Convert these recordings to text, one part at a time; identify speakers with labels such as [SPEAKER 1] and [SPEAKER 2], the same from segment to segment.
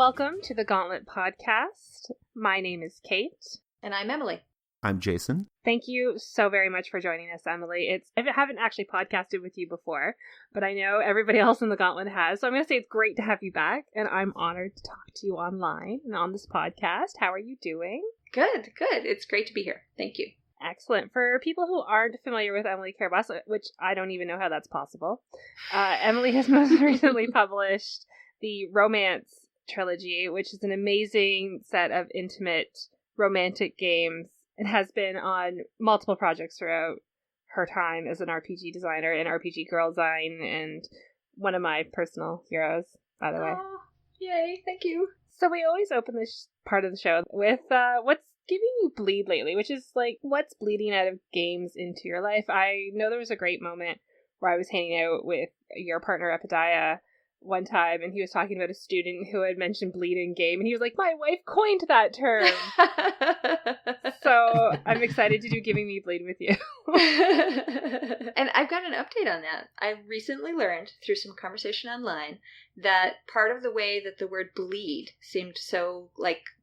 [SPEAKER 1] Welcome to the Gauntlet Podcast. My name is Kate.
[SPEAKER 2] And I'm Emily.
[SPEAKER 3] I'm Jason.
[SPEAKER 1] Thank you so very much for joining us, Emily. I haven't actually podcasted with you before, but I know everybody else in the Gauntlet has, so I'm going to say it's great to have you back, and I'm honored to talk to you online and on this podcast. How are you doing?
[SPEAKER 2] Good. It's great to be here. Thank you.
[SPEAKER 1] Excellent. For people who aren't familiar with Emily Carabas, which I don't even know how that's possible, Emily has most recently published the Romance Trilogy, which is an amazing set of intimate romantic games. It has been on multiple projects throughout her time as an RPG designer and RPG girl design, and one of my personal heroes, by the way.
[SPEAKER 2] Oh, yay, thank you.
[SPEAKER 1] So we always open this part of the show with what's giving you bleed lately, which is like, what's bleeding out of games into your life? I know there was a great moment where I was hanging out with your partner, Epidaya, one time, and he was talking about a student who had mentioned bleed in game, and he was like, my wife coined that term. So I'm excited to do Giving Me Bleed with you.
[SPEAKER 2] And I've got an update on that. I recently learned through some conversation online that part of the way that the word bleed seemed so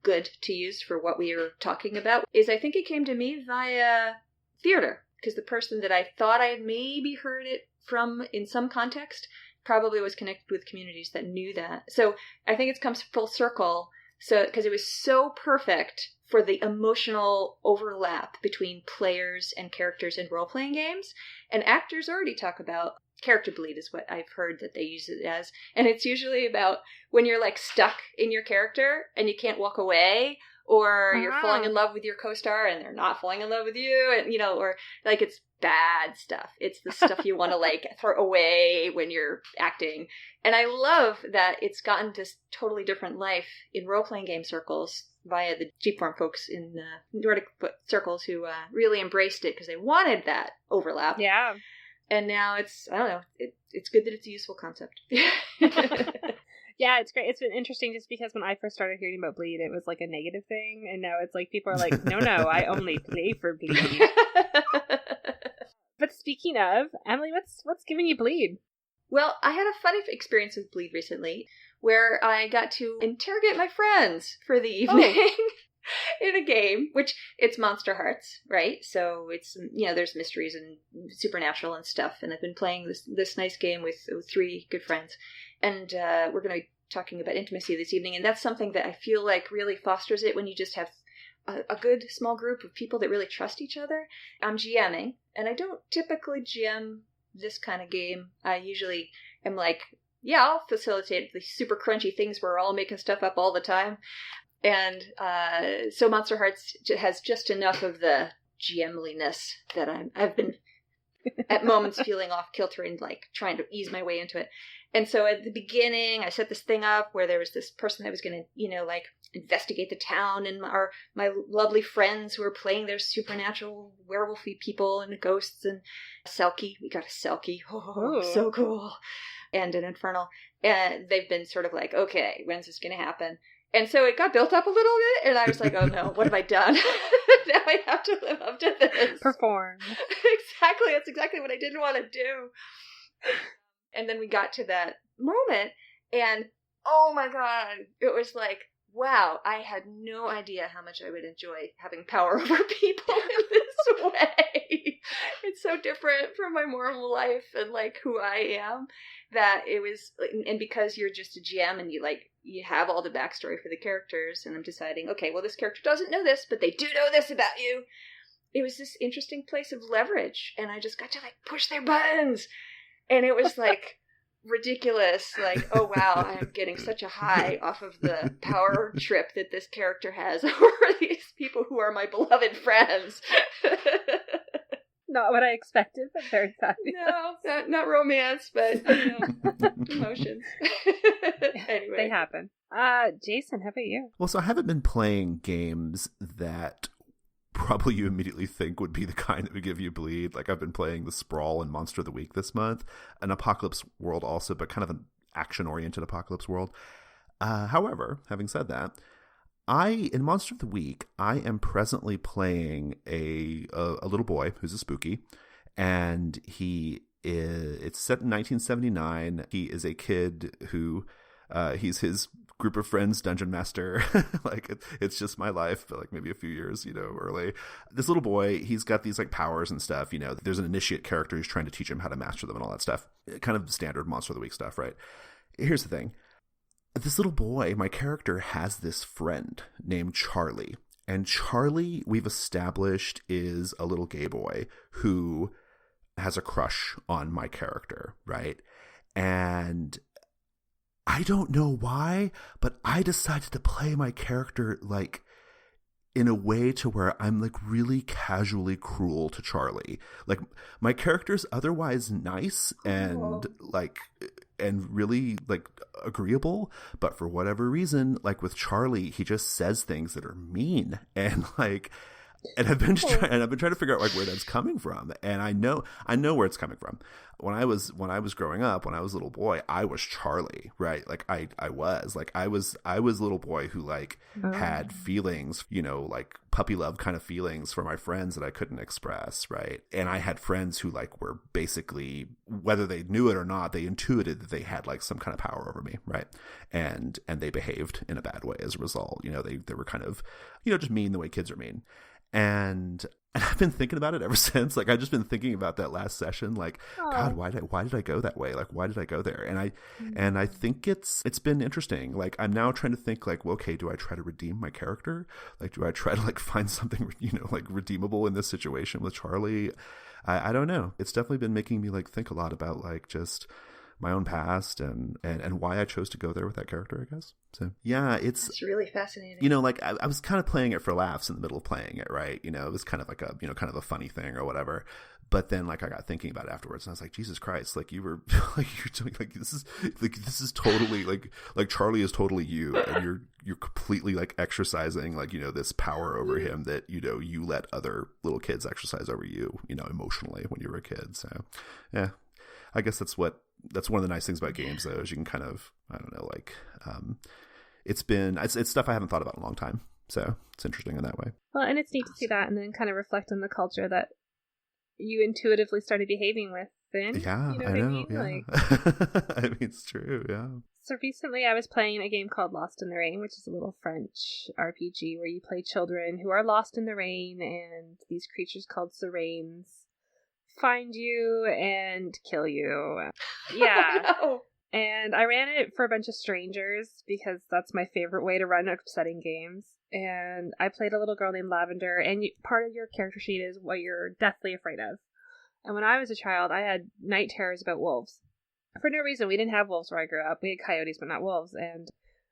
[SPEAKER 2] good to use for what we were talking about is I think it came to me via theater, because the person that I thought I had maybe heard it from in some context probably was connected with communities that knew that. So I think it comes full circle. So because it was so perfect for the emotional overlap between players and characters in role-playing games. And actors already talk about character bleed is what I've heard that they use it as. And it's usually about when you're stuck in your character and you can't walk away, or you're falling in love with your co-star and they're not falling in love with you, and or it's bad stuff. It's the stuff you want to throw away when you're acting. And I love that it's gotten this totally different life in role-playing game circles via the G-Form folks in Nordic circles who really embraced it because they wanted that overlap.
[SPEAKER 1] Yeah.
[SPEAKER 2] And now it's good that it's a useful concept.
[SPEAKER 1] Yeah, it's great. It's been interesting just because when I first started hearing about bleed, it was a negative thing, and now it's people are like, no, I only play for bleed. But speaking of, Emily, what's giving you bleed?
[SPEAKER 2] Well, I had a funny experience with bleed recently where I got to interrogate my friends for the evening in a game, which it's Monsterhearts, right? So it's, there's mysteries and supernatural and stuff, and I've been playing this nice game with three good friends, and we're going to be talking about intimacy this evening, and that's something that I feel really fosters it when you just have a good small group of people that really trust each other. I'm GMing, and I don't typically GM this kind of game. I usually am I'll facilitate the super crunchy things where we're all making stuff up all the time. And so Monsterhearts has just enough of the GM-liness that I've been at moments feeling off kilter and trying to ease my way into it. And so at the beginning, I set this thing up where there was this person that was going to, investigate the town, and my lovely friends who were playing their supernatural werewolfy people and ghosts and Selkie. We got a Selkie. Oh, so cool. And an Infernal. And they've been sort of okay, when's this going to happen? And so it got built up a little bit, and I was like, oh no, what have I done? Now I have to live up to this.
[SPEAKER 1] Perform.
[SPEAKER 2] Exactly. That's exactly what I didn't want to do. And then we got to that moment, and oh my god, it was wow, I had no idea how much I would enjoy having power over people in this way. It's so different from my normal life and who I am, that it was, and because you're just a GM and you have all the backstory for the characters, and I'm deciding, okay, well, this character doesn't know this, but they do know this about you. It was this interesting place of leverage, and I just got to push their buttons. And it was ridiculous. Oh wow, I am getting such a high off of the power trip that this character has over these people who are my beloved friends.
[SPEAKER 1] Not what I expected, but very fabulous.
[SPEAKER 2] No, not romance, but emotions. Anyway,
[SPEAKER 1] they happen. Jason, how about you?
[SPEAKER 3] Well, so I haven't been playing games that probably you immediately think would be the kind that would give you bleed. I've been playing the Sprawl and Monster of the Week this month, an apocalypse world also, but kind of an action-oriented apocalypse world. However, having said that, in Monster of the Week, I am presently playing a little boy who's a spooky, and it's set in 1979. He is a kid who He's his group of friends dungeon master. Like it's just my life, but like maybe a few years, early. This little boy, he's got these like powers and stuff. There's an initiate character who's trying to teach him how to master them and all that stuff. Kind of standard Monster of the Week stuff, right? Here's the thing. This little boy, my character, has this friend named Charlie. And Charlie, we've established, is a little gay boy who has a crush on my character, right? And I don't know why, but I decided to play my character like in a way to where I'm like really casually cruel to Charlie. Like my character's otherwise nice and like and really like agreeable, but for whatever reason, like with Charlie, he just says things that are mean and like. And I've been trying to figure out like where that's coming from, and I know where it's coming from. When I was growing up, when I was a little boy, I was Charlie, right? Like I was a little boy who like had feelings, like puppy love kind of feelings for my friends that I couldn't express, right? And I had friends who like were basically, whether they knew it or not, they intuited that they had like some kind of power over me, right? And they behaved in a bad way as a result. They were kind of, just mean the way kids are mean. And I've been thinking about it ever since. Like I've just been thinking about that last session. Like, God, why did I go that way? Like, why did I go there? And I think it's been interesting. Like I'm now trying to think like, well, okay, do I try to redeem my character? Like, do I try to like find something like redeemable in this situation with Charlie? I don't know. It's definitely been making me like think a lot about like just my own past and why I chose to go there with that character, I guess. So yeah, it's
[SPEAKER 2] really fascinating.
[SPEAKER 3] Like I was kind of playing it for laughs in the middle of playing it, right? It was kind of like a kind of a funny thing or whatever. But then like I got thinking about it afterwards, and I was like, Jesus Christ, like you were like you're doing like this is totally like Charlie is totally you, and you're completely like exercising like this power over him that you let other little kids exercise over you, emotionally when you were a kid. So yeah, I guess that's one of the nice things about games, though, is you can kind of, I don't know, like, it's stuff I haven't thought about in a long time. So it's interesting in that way.
[SPEAKER 1] Well, and it's neat to see that and then kind of reflect on the culture that you intuitively started behaving within.
[SPEAKER 3] Yeah, I know. Yeah. Like, I mean, it's true. Yeah.
[SPEAKER 1] So recently I was playing a game called Lost in the Rain, which is a little French RPG where you play children who are lost in the rain, and these creatures called sirens find you and kill you. Yeah.
[SPEAKER 2] Oh, no.
[SPEAKER 1] And I ran it for a bunch of strangers because that's my favorite way to run upsetting games. And I played a little girl named Lavender, and part of your character sheet is what you're deathly afraid of. And when I was a child, I had night terrors about wolves. For no reason. We didn't have wolves where I grew up. We had coyotes, but not wolves. And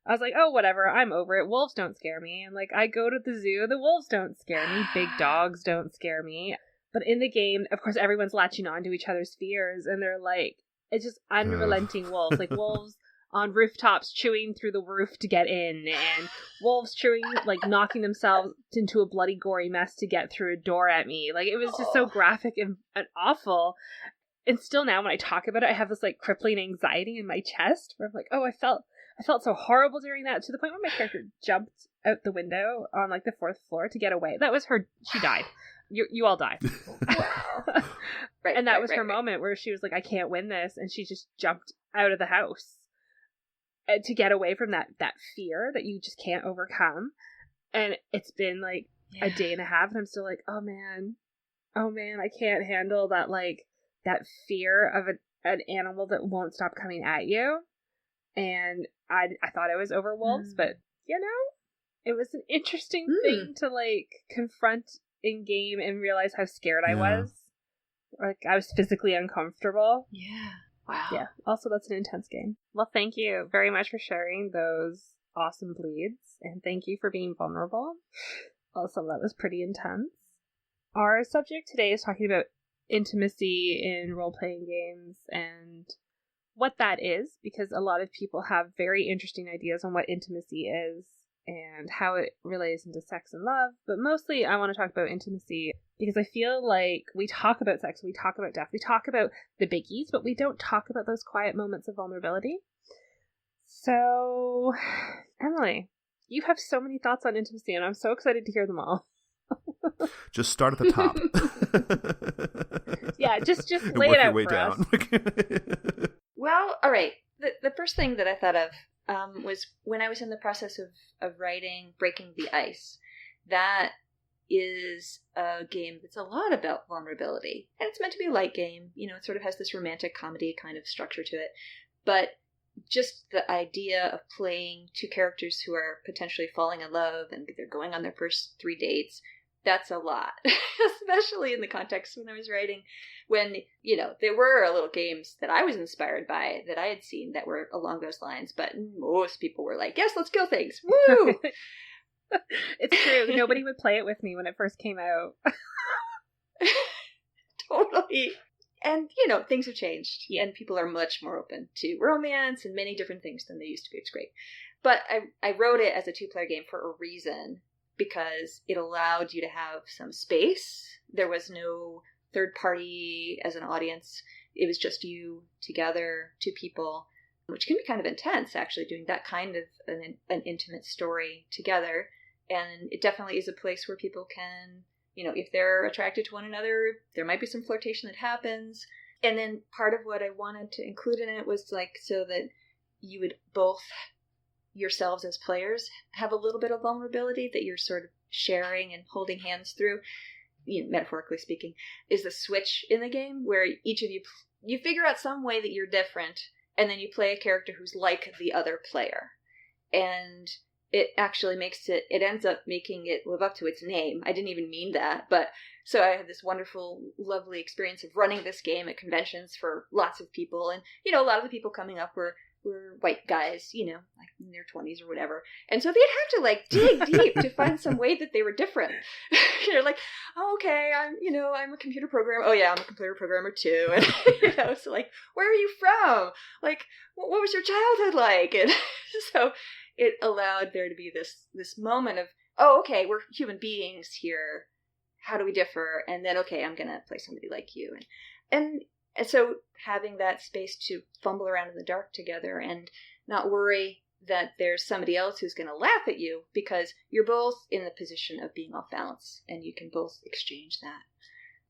[SPEAKER 1] I was like, oh, whatever, I'm over it. Wolves don't scare me. And like, I go to the zoo, the wolves don't scare me. Big dogs don't scare me. But in the game, of course, everyone's latching on to each other's fears, and they're like, it's just unrelenting wolves. Like wolves on rooftops chewing through the roof to get in, and wolves chewing, like knocking themselves into a bloody, gory mess to get through a door at me. Like it was just so graphic and awful. And still now, when I talk about it, I have this like crippling anxiety in my chest where I'm like, oh, I felt so horrible during that, to the point where my character jumped out the window on like the 4th floor to get away. That was her. She died. You all die.
[SPEAKER 2] Right,
[SPEAKER 1] and that was her moment where she was like, I can't win this. And she just jumped out of the house to get away from that fear that you just can't overcome. And it's been like a day and a half, and I'm still like, oh man, I can't handle that, like that fear of an animal that won't stop coming at you. And I thought I was over wolves, but it was an interesting thing to like confront in game and realize how scared I was. Like I was physically uncomfortable.
[SPEAKER 2] Yeah. Wow.
[SPEAKER 1] Yeah. Also, that's an intense game. Well, thank you very much for sharing those awesome bleeds, and thank you for being vulnerable. Also, that was pretty intense. Our subject today is talking about intimacy in role-playing games and what that is, because a lot of people have very interesting ideas on what intimacy is and how it relates into sex and love. But mostly I want to talk about intimacy because I feel like we talk about sex, we talk about death, we talk about the biggies, but we don't talk about those quiet moments of vulnerability. So, Emily, you have so many thoughts on intimacy, and I'm so excited to hear them all.
[SPEAKER 3] Just start at the top.
[SPEAKER 1] Yeah, just lay it out
[SPEAKER 3] way
[SPEAKER 1] for
[SPEAKER 3] down.
[SPEAKER 1] us.
[SPEAKER 2] Well, all right. The first thing that I thought of was when I was in the process of writing Breaking the Ice. That is a game that's a lot about vulnerability. And it's meant to be a light game. You know, it sort of has this romantic comedy kind of structure to it. But just the idea of playing two characters who are potentially falling in love and they're going on their first 3 dates, that's a lot. Especially in the context when I was writing, when, you know, there were little games that I was inspired by that I had seen that were along those lines, but most people were like, yes, let's kill things. Woo!
[SPEAKER 1] It's true. Nobody would play it with me when it first came out.
[SPEAKER 2] Totally. And, you know, things have changed. Yeah. And people are much more open to romance and many different things than they used to be. It's great. But I wrote it as a 2-player game for a reason, because it allowed you to have some space. There was no third party as an audience. It was just you together, 2 people, which can be kind of intense, actually, doing that kind of an intimate story together. And it definitely is a place where people can, you know, if they're attracted to one another, there might be some flirtation that happens. And then part of what I wanted to include in it was like so that you would both yourselves as players have a little bit of vulnerability that you're sort of sharing and holding hands through, you know, metaphorically speaking, is the switch in the game where each of you figure out some way that you're different, and then you play a character who's like the other player. And it actually it ends up making it live up to its name. I didn't even mean that, but so I had this wonderful, lovely experience of running this game at conventions for lots of people. And, you know, a lot of the people coming up were white guys, you know, like in their 20s or whatever. And so they'd have to like dig deep to find some way that they were different. You know, like, oh, okay, I'm a computer programmer. Oh yeah, I'm a computer programmer too. And, you know, so like, where are you from? Like, what was your childhood like? And so it allowed there to be this moment of, oh, okay, we're human beings here. How do we differ? And then, okay, I'm going to play somebody like you. And so having that space to fumble around in the dark together and not worry that there's somebody else who's going to laugh at you, because you're both in the position of being off balance and you can both exchange that.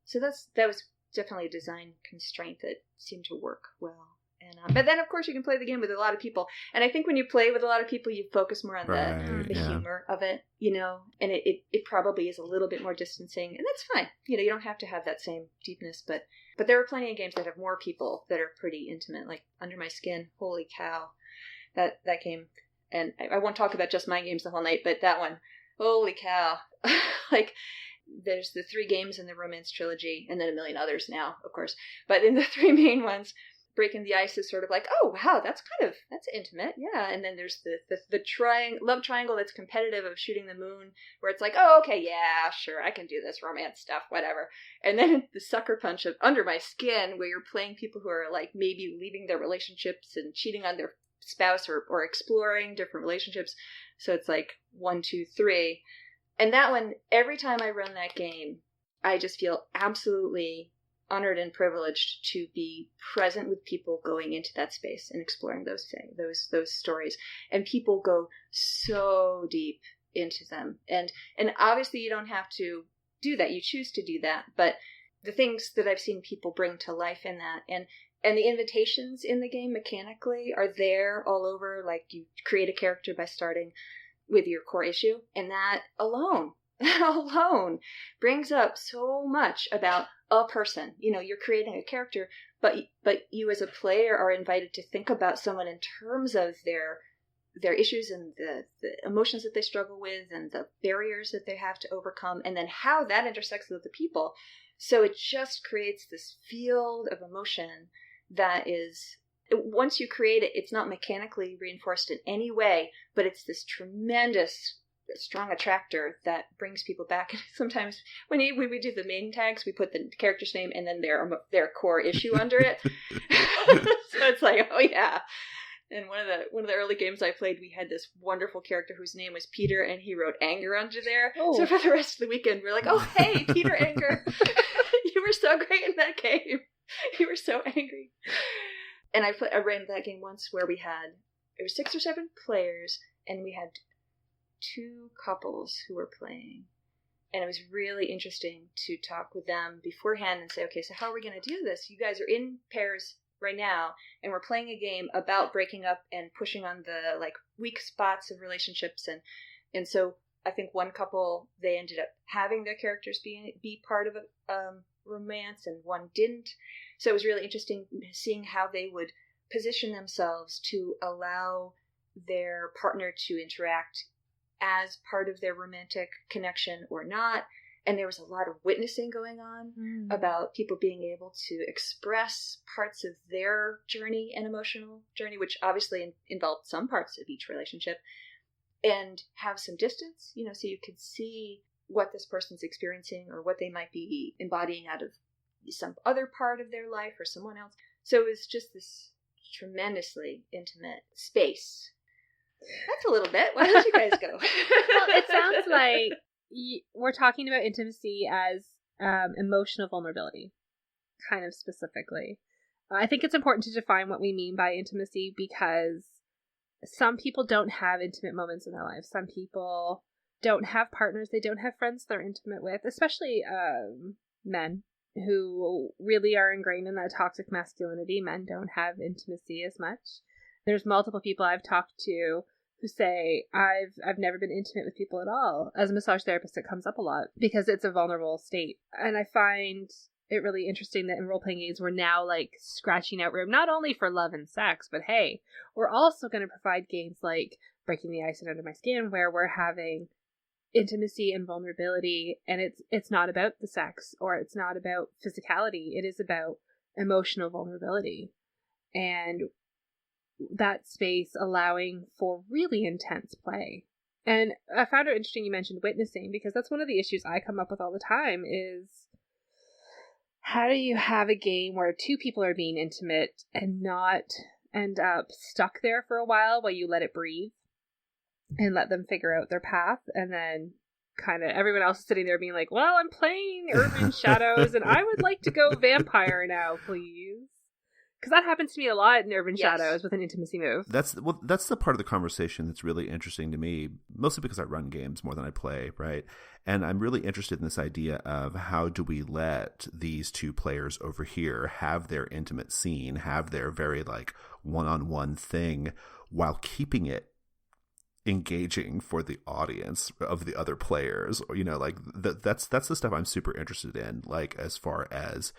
[SPEAKER 2] So that was definitely a design constraint that seemed to work well. And but then, of course, you can play the game with a lot of people. And I think when you play with a lot of people, you focus more on the humor of it, you know, and it probably is a little bit more distancing. And that's fine. You know, you don't have to have that same deepness. But there are plenty of games that have more people that are pretty intimate, like Under My Skin. Holy cow. That game. And I won't talk about just my games the whole night, but that one, holy cow. Like, there's the 3 games in the Romance Trilogy, and then a million others now, of course. But in the 3 main ones, Breaking the Ice is sort of like, oh wow, that's intimate, yeah. And then there's the love triangle that's competitive of Shooting the Moon, where it's like, oh okay, yeah, sure, I can do this romance stuff, whatever. And then the sucker punch of Under My Skin, where you're playing people who are like maybe leaving their relationships and cheating on their spouse or exploring different relationships. So it's like 1, 2, 3, and that one, every time I run that game, I just feel absolutely honored and privileged to be present with people going into that space and exploring those stories. And people go so deep into them. And obviously you don't have to do that. You choose to do that. But the things that I've seen people bring to life in that, and the invitations in the game mechanically are there all over. Like, you create a character by starting with your core issue, and that alone brings up so much about a person. You know, you're creating a character, but you as a player are invited to think about someone in terms of their issues and the emotions that they struggle with and the barriers that they have to overcome, and then how that intersects with the people. So it just creates this field of emotion that is, once you create it, it's not mechanically reinforced in any way, but it's this tremendous strong attractor that brings people back. Sometimes when we do the main tags, we put the character's name and then their core issue under it. So it's like, oh yeah. And one of the early games I played, we had this wonderful character whose name was Peter, and he wrote Anger under there. Oh. So for the rest of the weekend, we're like, oh hey, Peter Anger, you were so great in that game. You were so angry. And I ran that game once where it was 6 or 7 players, and we had 2 couples who were playing, and it was really interesting to talk with them beforehand and say, okay, so how are we going to do this? You guys are in pairs right now, and we're playing a game about breaking up and pushing on the like weak spots of relationships, and so I think one couple, they ended up having their characters be part of a romance, and one didn't. So it was really interesting seeing how they would position themselves to allow their partner to interact as part of their romantic connection or not. And there was a lot of witnessing going on about people being able to express parts of their journey and emotional journey, which obviously involved some parts of each relationship, and have some distance, so you could see what this person's experiencing or what they might be embodying out of some other part of their life or someone else. So it was just this tremendously intimate space. That's a little bit. Why don't you guys go?
[SPEAKER 1] Well, it sounds like we're talking about intimacy as emotional vulnerability, kind of specifically. I think it's important to define what we mean by intimacy, because some people don't have intimate moments in their lives. Some people don't have partners. They don't have friends they're intimate with, especially men who really are ingrained in that toxic masculinity. Men don't have intimacy as much. There's multiple people I've talked to who say, I've never been intimate with people at all. As a massage therapist, it comes up a lot because it's a vulnerable state. And I find it really interesting that in role-playing games, we're now like scratching out room, not only for love and sex, but hey, we're also going to provide games like Breaking the Ice and Under My Skin, where we're having intimacy and vulnerability, and it's not about the sex, or it's not about physicality. It is about emotional vulnerability. And that space allowing for really intense play. And I found it interesting you mentioned witnessing, because that's one of the issues I come up with all the time is, how do you have a game where two people are being intimate and not end up stuck there for a while you let it breathe and let them figure out their path, and then kind of everyone else is sitting there being like, well, I'm playing Urban Shadows and I would like to go vampire now, please. Because that happens to me a lot in Urban Shadows with an intimacy move.
[SPEAKER 3] That's the part of the conversation that's really interesting to me, mostly because I run games more than I play, right? And I'm really interested in this idea of how do we let these two players over here have their intimate scene, have their very like one-on-one thing, while keeping it engaging for the audience of the other players. Or, like that's the stuff I'm super interested in. Like, as far as,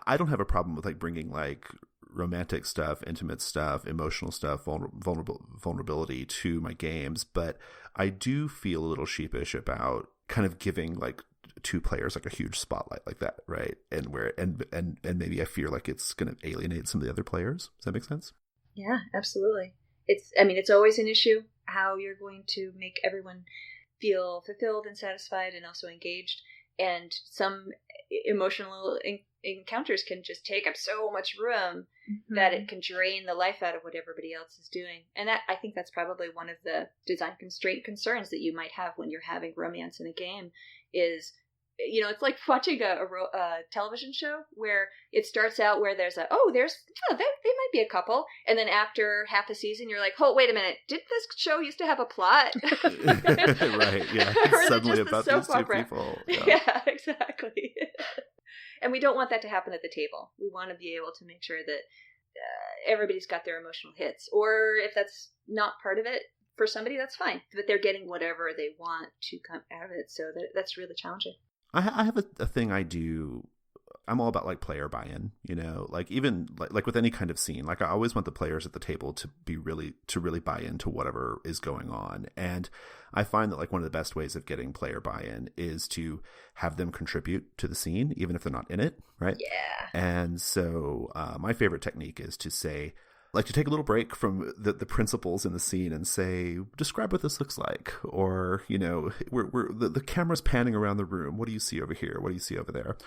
[SPEAKER 3] I don't have a problem with like bringing like romantic stuff, intimate stuff, emotional stuff, vulnerability to my games, but I do feel a little sheepish about kind of giving like two players like a huge spotlight like that, right? And where and maybe I fear like it's going to alienate some of the other players. Does that make sense?
[SPEAKER 2] Yeah, absolutely. It's always an issue how you're going to make everyone feel fulfilled and satisfied and also engaged. And some emotional encounters can just take up so much room that it can drain the life out of what everybody else is doing. And I think that's probably one of the design constraint concerns that you might have when you're having romance in a game is, it's like watching a television show where it starts out where there's they might be a couple. And then after half a season, you're like, oh, wait a minute. Did this show used to have a plot?
[SPEAKER 3] Right, yeah. Suddenly about these two people.
[SPEAKER 2] Yeah, exactly. And we don't want that to happen at the table. We want to be able to make sure that everybody's got their emotional hits. Or if that's not part of it, for somebody, that's fine. But they're getting whatever they want to come out of it. So that's really challenging.
[SPEAKER 3] I have a thing I do. I'm all about like player buy-in, like even like with any kind of scene, like I always want the players at the table to really buy into whatever is going on. And I find that like one of the best ways of getting player buy-in is to have them contribute to the scene, even if they're not in it. Right.
[SPEAKER 2] Yeah. And
[SPEAKER 3] so my favorite technique is to say, like, to take a little break from the principles in the scene and say, describe what this looks like. Or, the camera's panning around the room. What do you see over here? What do you see over there?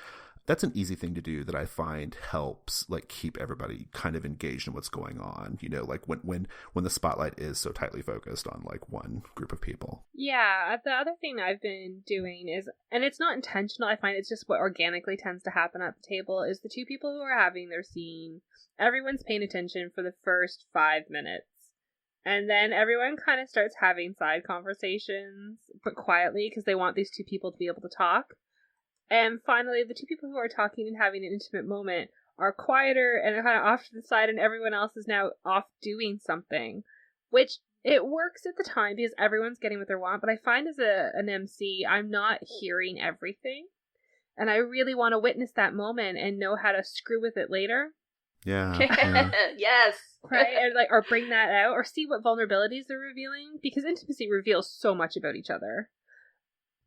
[SPEAKER 3] That's an easy thing to do that I find helps like keep everybody kind of engaged in what's going on, like when the spotlight is so tightly focused on like one group of people.
[SPEAKER 1] Yeah, the other thing I've been doing is, and it's not intentional, I find it's just what organically tends to happen at the table, is the two people who are having their scene, everyone's paying attention for the first 5 minutes. And then everyone kind of starts having side conversations, but quietly, because they want these two people to be able to talk. And finally, the two people who are talking and having an intimate moment are quieter and kind of off to the side, and everyone else is now off doing something, which it works at the time because everyone's getting what they want. But I find as an MC, I'm not hearing everything, and I really want to witness that moment and know how to screw with it later.
[SPEAKER 3] Yeah.
[SPEAKER 2] Yes.
[SPEAKER 1] Right? Or bring that out, or see what vulnerabilities they're revealing, because intimacy reveals so much about each other.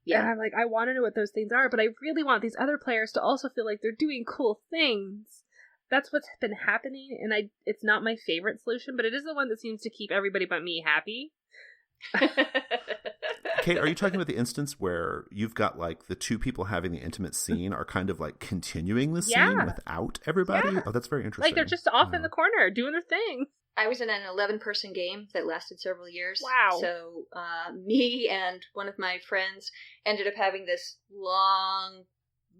[SPEAKER 1] Yeah. And I'm like, I want to know what those things are, but I really want these other players to also feel like they're doing cool things. That's what's been happening, and it's not my favorite solution, but it is the one that seems to keep everybody but me happy.
[SPEAKER 3] Kate, are you talking about the instance where you've got like the two people having the intimate scene are kind of like continuing the scene without everybody? Yeah. Oh, that's very interesting.
[SPEAKER 1] Like they're just off in the corner doing their thing.
[SPEAKER 2] I was in an 11-person game that lasted several years.
[SPEAKER 1] Wow.
[SPEAKER 2] So me and one of my friends ended up having this long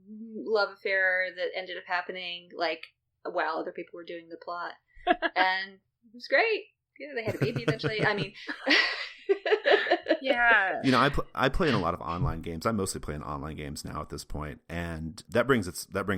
[SPEAKER 2] love affair that ended up happening like while other people were doing the plot. And it was great. Yeah, they had a baby eventually. I mean...
[SPEAKER 1] Yeah.
[SPEAKER 3] You know, I play in a lot of online games. I mostly play in online games now at this point, and that brings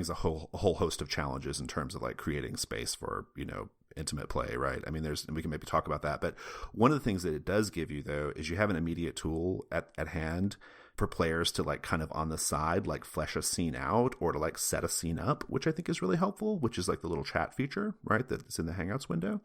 [SPEAKER 3] a whole host of challenges in terms of like creating space for, you know, intimate play, right? I mean, we can maybe talk about that, but one of the things that it does give you though is you have an immediate tool at hand for players to like kind of on the side like flesh a scene out or to like set a scene up, which I think is really helpful, which is like the little chat feature, right, that's in the Hangouts window.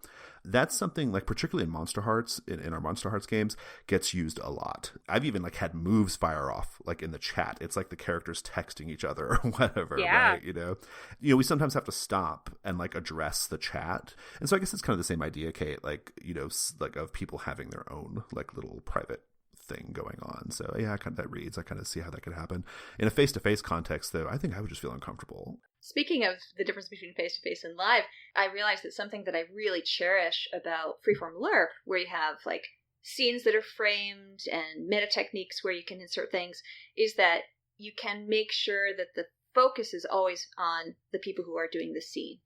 [SPEAKER 3] That's something like particularly in Monsterhearts, in our Monsterhearts games, gets used a lot. I've even like had moves fire off like in the chat. It's like the characters texting each other or whatever, right? You know, we sometimes have to stop and like address the chat. And so I guess it's kind of the same idea, Kate, like, you know, like of people having their own like little private thing going on. So yeah, that reads. I kind of see how that could happen. In a face-to-face context, though, I think I would just feel uncomfortable.
[SPEAKER 2] Speaking of the difference between face-to-face and live, I realized that something that I really cherish about freeform LARP, where you have like scenes that are framed and meta techniques where you can insert things, is that you can make sure that the focus is always on the people who are doing the scene.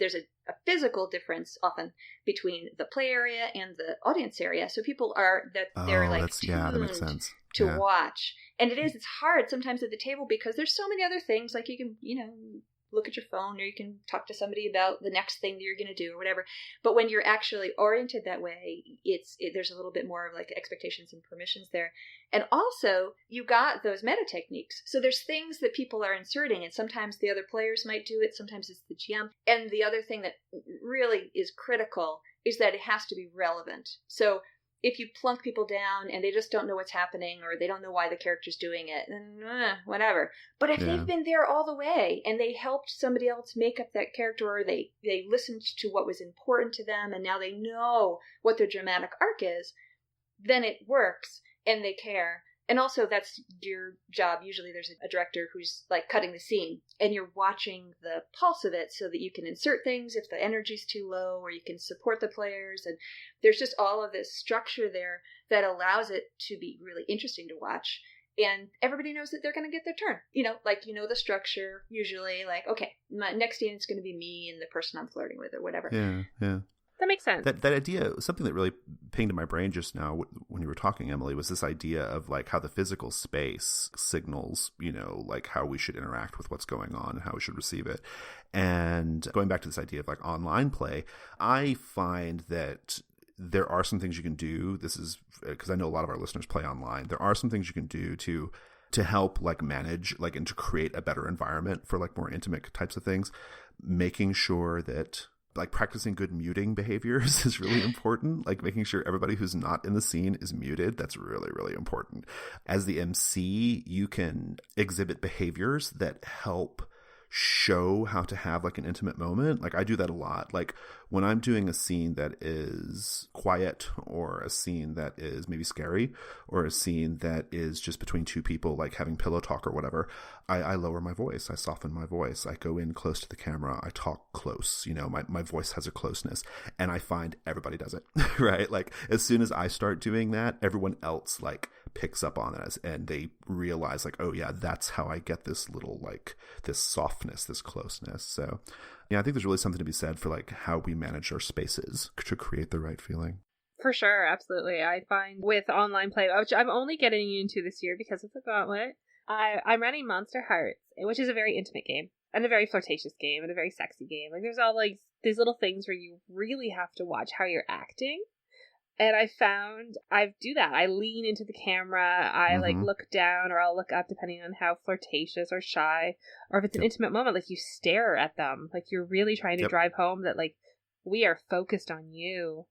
[SPEAKER 2] There's a physical difference often between the play area and the audience area. So people they're like tuned
[SPEAKER 3] that makes sense.
[SPEAKER 2] To watch. And it's hard sometimes at the table because there's so many other things, like you can, you know, look at your phone or you can talk to somebody about the next thing that you're going to do or whatever. But when you're actually oriented that way, there's a little bit more of like expectations and permissions there. And also you got those meta techniques. So there's things that people are inserting, and sometimes the other players might do it. Sometimes it's the GM. And the other thing that really is critical is that it has to be relevant. So if you plunk people down and they just don't know what's happening or they don't know why the character's doing it, then whatever. But if they've been there all the way and they helped somebody else make up that character, or they listened to what was important to them and now they know what their dramatic arc is, then it works and they care. And also that's your job. Usually there's a director who's like cutting the scene and you're watching the pulse of it so that you can insert things if the energy's too low, or you can support the players. And there's just all of this structure there that allows it to be really interesting to watch. And everybody knows that they're going to get their turn. You know, like, you know, the structure usually, like, okay, my next scene is going to be me and the person I'm flirting with or whatever.
[SPEAKER 3] Yeah.
[SPEAKER 1] That makes sense.
[SPEAKER 3] That idea, something that really pinged in my brain just now when you were talking, Emily, was this idea of like how the physical space signals, you know, like how we should interact with what's going on and how we should receive it. And going back to this idea of like online play, I find that there are some things you can do. This is because I know a lot of our listeners play online. There are some things you can do to help like manage like and to create a better environment for like more intimate types of things, making sure that like practicing good muting behaviors is really important. Like making sure everybody who's not in the scene is muted. That's really, really important. As the MC, you can exhibit behaviors that help show how to have like an intimate moment. Like I do that a lot. Like when I'm doing a scene that is quiet, or a scene that is maybe scary, or a scene that is just between two people like having pillow talk or whatever, I lower my voice. I soften my voice. I go in close to the camera. I talk close. You know, my voice has a closeness, and I find everybody does it, right? Like as soon as I start doing that, everyone else like picks up on it and they realize like, oh yeah, that's how I get this little like this softness, this closeness. So yeah, I think there's really something to be said for like how we manage our spaces to create the right feeling.
[SPEAKER 1] For sure, absolutely. I find with online play, which I'm only getting into this year because of the Gauntlet, I'm running Monsterhearts, which is a very intimate game. and a very flirtatious game and a very sexy game. Like there's all like these little things where you really have to watch how you're acting. And I found I do that. I lean into the camera. I like look down or I'll look up depending on how flirtatious or shy. Or if it's an intimate moment, like you stare at them. Like you're really trying to drive home that like we are focused on you.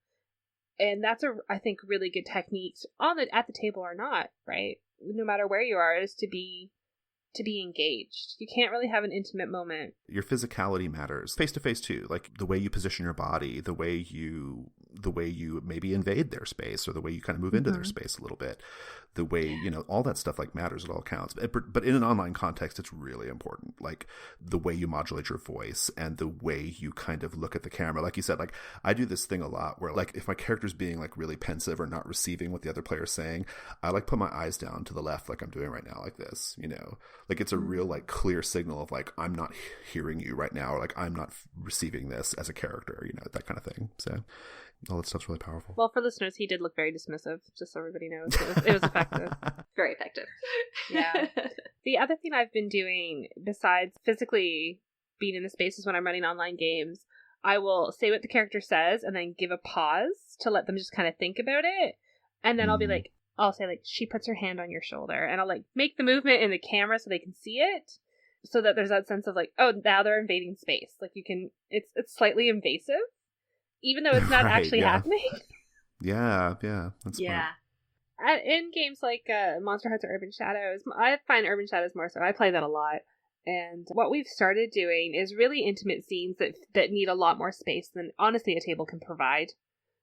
[SPEAKER 1] And that's I think really good techniques at the table or not, right? No matter where you are, is to be engaged. You can't really have an intimate moment.
[SPEAKER 3] Your physicality matters. Face to face too. Like the way you position your body, the way you maybe invade their space, or the way you kind of move into their space a little bit. The way, all that stuff like matters. It all counts. But in an online context, it's really important. Like the way you modulate your voice and the way you kind of look at the camera. Like you said, like I do this thing a lot where like if my character's being like really pensive or not receiving what the other player's saying, I like put my eyes down to the left like I'm doing right now, like this, Like it's a real like clear signal of like I'm not hearing you right now, or like I'm not receiving this as a character, that kind of thing. So all that stuff's really powerful.
[SPEAKER 1] Well, for listeners, he did look very dismissive, just so everybody knows. It was effective.
[SPEAKER 2] Very effective.
[SPEAKER 1] Yeah. The other thing I've been doing, besides physically being in the spaces when I'm running online games, I will say what the character says and then give a pause to let them just kind of think about it. And then I'll be like, I'll say like, she puts her hand on your shoulder, and I'll like make the movement in the camera so they can see it, so that there's that sense of like, oh, now they're invading space. Like you can, it's slightly invasive, even though it's not actually happening.
[SPEAKER 3] Yeah, that's smart.
[SPEAKER 1] In games like Monsterhearts or Urban Shadows, I find Urban Shadows more so. I play that a lot. And what we've started doing is really intimate scenes that need a lot more space than, honestly, a table can provide,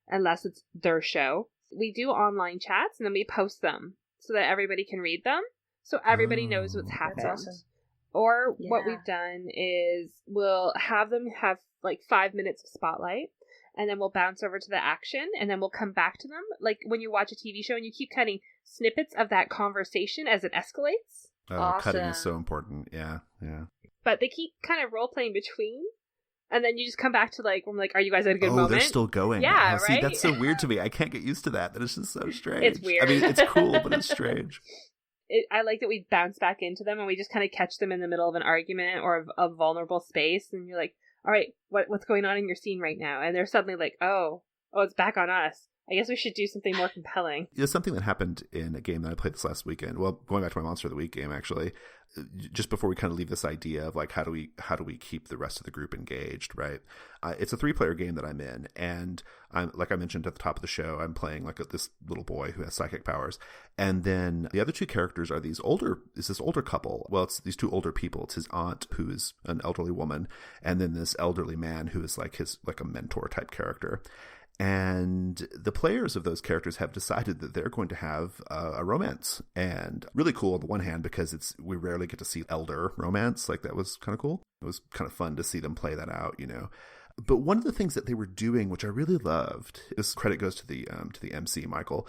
[SPEAKER 1] unless it's their show. We do online chats, and then we post them so that everybody can read them, so everybody knows what's happened.
[SPEAKER 2] That's awesome.
[SPEAKER 1] Or what we've done is we'll have them have like 5 minutes of spotlight, and then we'll bounce over to the action, and then we'll come back to them. Like when you watch a TV show and you keep cutting snippets of that conversation as it escalates.
[SPEAKER 3] Oh,
[SPEAKER 2] awesome.
[SPEAKER 3] Cutting is so important. Yeah.
[SPEAKER 1] But they keep kind of role-playing between, and then you just come back to like, I'm like, are you guys at a good moment?
[SPEAKER 3] Oh, they're still going.
[SPEAKER 1] Yeah,
[SPEAKER 3] right? See, that's so weird to me. I can't get used to that. That is just so strange.
[SPEAKER 1] It's weird.
[SPEAKER 3] I mean, it's cool, but it's strange.
[SPEAKER 1] I like that we bounce back into them and we just kind of catch them in the middle of an argument or a vulnerable space, and you're like, all right, what's going on in your scene right now? And they're suddenly like, oh, it's back on us. I guess we should do something more compelling.
[SPEAKER 3] Something that happened in a game that I played this last weekend. Well, going back to my Monster of the Week game, actually, just before we kind of leave this idea of like how do we keep the rest of the group engaged, right? It's a 3-player game that I'm in, and I'm, like I mentioned at the top of the show, I'm playing like this little boy who has psychic powers, and then the other two characters are this older couple. Well, it's these two older people. It's his aunt, who is an elderly woman, and then this elderly man who is like a mentor type character. And the players of those characters have decided that they're going to have a romance. And really cool on the one hand, because we rarely get to see elder romance. Like that was kind of cool. It was kind of fun to see them play that out, But one of the things that they were doing, which I really loved, this credit goes to the MC, Michael.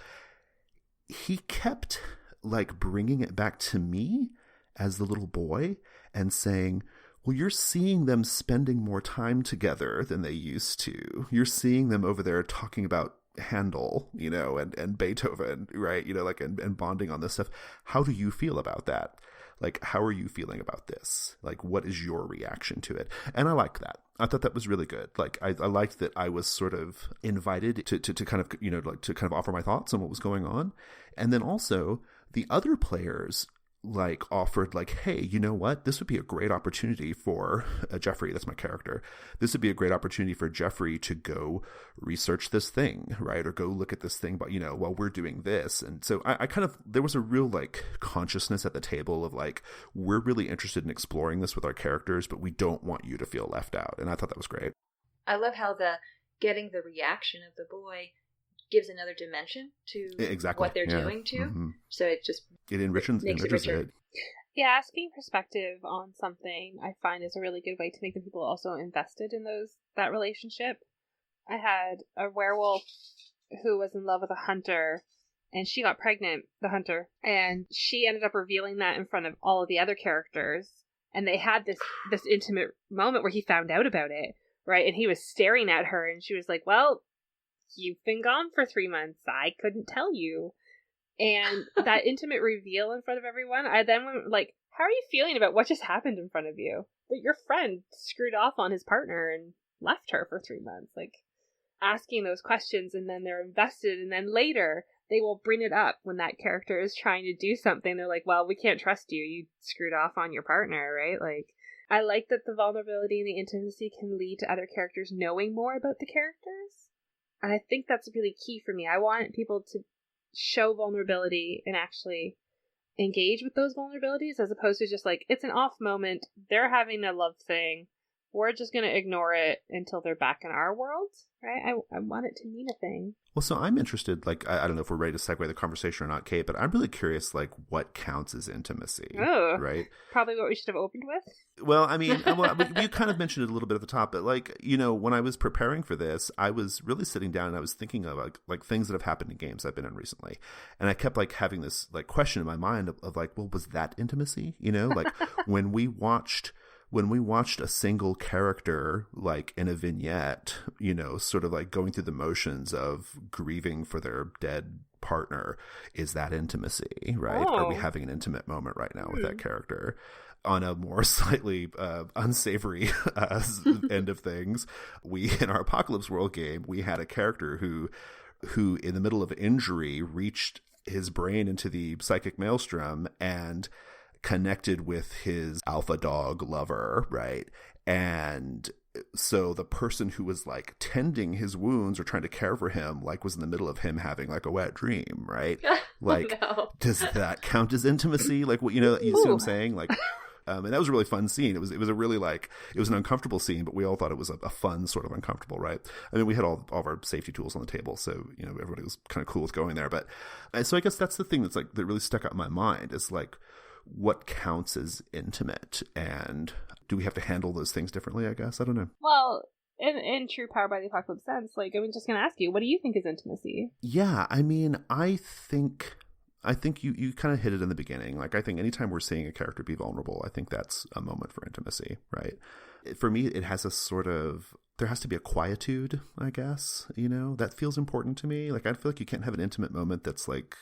[SPEAKER 3] He kept like bringing it back to me as the little boy and saying, well, you're seeing them spending more time together than they used to. You're seeing them over there talking about Handel, and Beethoven, right? And bonding on this stuff. How do you feel about that? Like, how are you feeling about this? Like, what is your reaction to it? And I like that. I thought that was really good. Like, I liked that I was sort of invited to kind of, to kind of offer my thoughts on what was going on. And then also the other players like offered like, hey, you know what? This would be a great opportunity for Jeffrey. That's my character. This would be a great opportunity for Jeffrey to go research this thing, right? Or go look at this thing, but while we're doing this. And so I kind of, there was a real like consciousness at the table of like, we're really interested in exploring this with our characters, but we don't want you to feel left out. And I thought that was great.
[SPEAKER 2] I love how getting the reaction of the boy gives another dimension to what they're doing too. Mm-hmm. So it enriches it.
[SPEAKER 1] Yeah, asking perspective on something I find is a really good way to make the people also invested in that relationship. I had a werewolf who was in love with a hunter, and she got pregnant, the hunter, and she ended up revealing that in front of all of the other characters, and they had this intimate moment where he found out about it, right? And he was staring at her, and she was like, well, you've been gone for 3 months. I couldn't tell you. And that intimate reveal in front of everyone, I then went like, how are you feeling about what just happened in front of you? That your friend screwed off on his partner and left her for 3 months. Like, asking those questions, and then they're invested, and then later they will bring it up when that character is trying to do something. They're like, well, we can't trust you. You screwed off on your partner, right? Like, I like that the vulnerability and the intimacy can lead to other characters knowing more about the characters. And I think that's really key for me. I want people to show vulnerability and actually engage with those vulnerabilities, as opposed to just like, it's an off moment, they're having a love thing, we're just going to ignore it until they're back in our world, right? I want it to mean a thing.
[SPEAKER 3] Well, so I'm interested, like, I don't know if we're ready to segue the conversation or not, Kate, but I'm really curious, like, what counts as intimacy, right?
[SPEAKER 1] Probably what we should have opened with.
[SPEAKER 3] Well, I mean, you kind of mentioned it a little bit at the top, but, like, you know, when I was preparing for this, I was really sitting down and I was thinking of, like things that have happened in games I've been in recently. And I kept, like, having this, like, question in my mind of like, well, was that intimacy? You know, like, when we watched a single character, like in a vignette, you know, sort of like going through the motions of grieving for their dead partner, is that intimacy, right? Are we having an intimate moment right now with that character? On a more slightly unsavory end of things, in our Apocalypse World game, we had a character who in the middle of injury reached his brain into the psychic maelstrom and connected with his alpha dog lover, right? And so the person who was like tending his wounds or trying to care for him, like, was in the middle of him having like a wet dream, right? Like, does that count as intimacy? Like, what, you know, you see what I'm saying? Like, and that was a really fun scene. It was a really, like, it was an uncomfortable scene, but we all thought it was a fun sort of uncomfortable, right? I mean, we had all of our safety tools on the table, so, you know, everybody was kind of cool with going there. But so I guess that's the thing that's like, that really stuck out in my mind is like, what counts as intimate, and do we have to handle those things differently, I guess? I don't know.
[SPEAKER 1] Well, in true Power by the Apocalypse sense, like, I'm just going to ask you, what do you think is intimacy?
[SPEAKER 3] Yeah, I mean, I think you kind of hit it in the beginning. Like, I think anytime we're seeing a character be vulnerable, I think that's a moment for intimacy, right? For me, it has a sort of, there has to be a quietude, I guess, you know, that feels important to me. Like, I feel like you can't have an intimate moment that's like,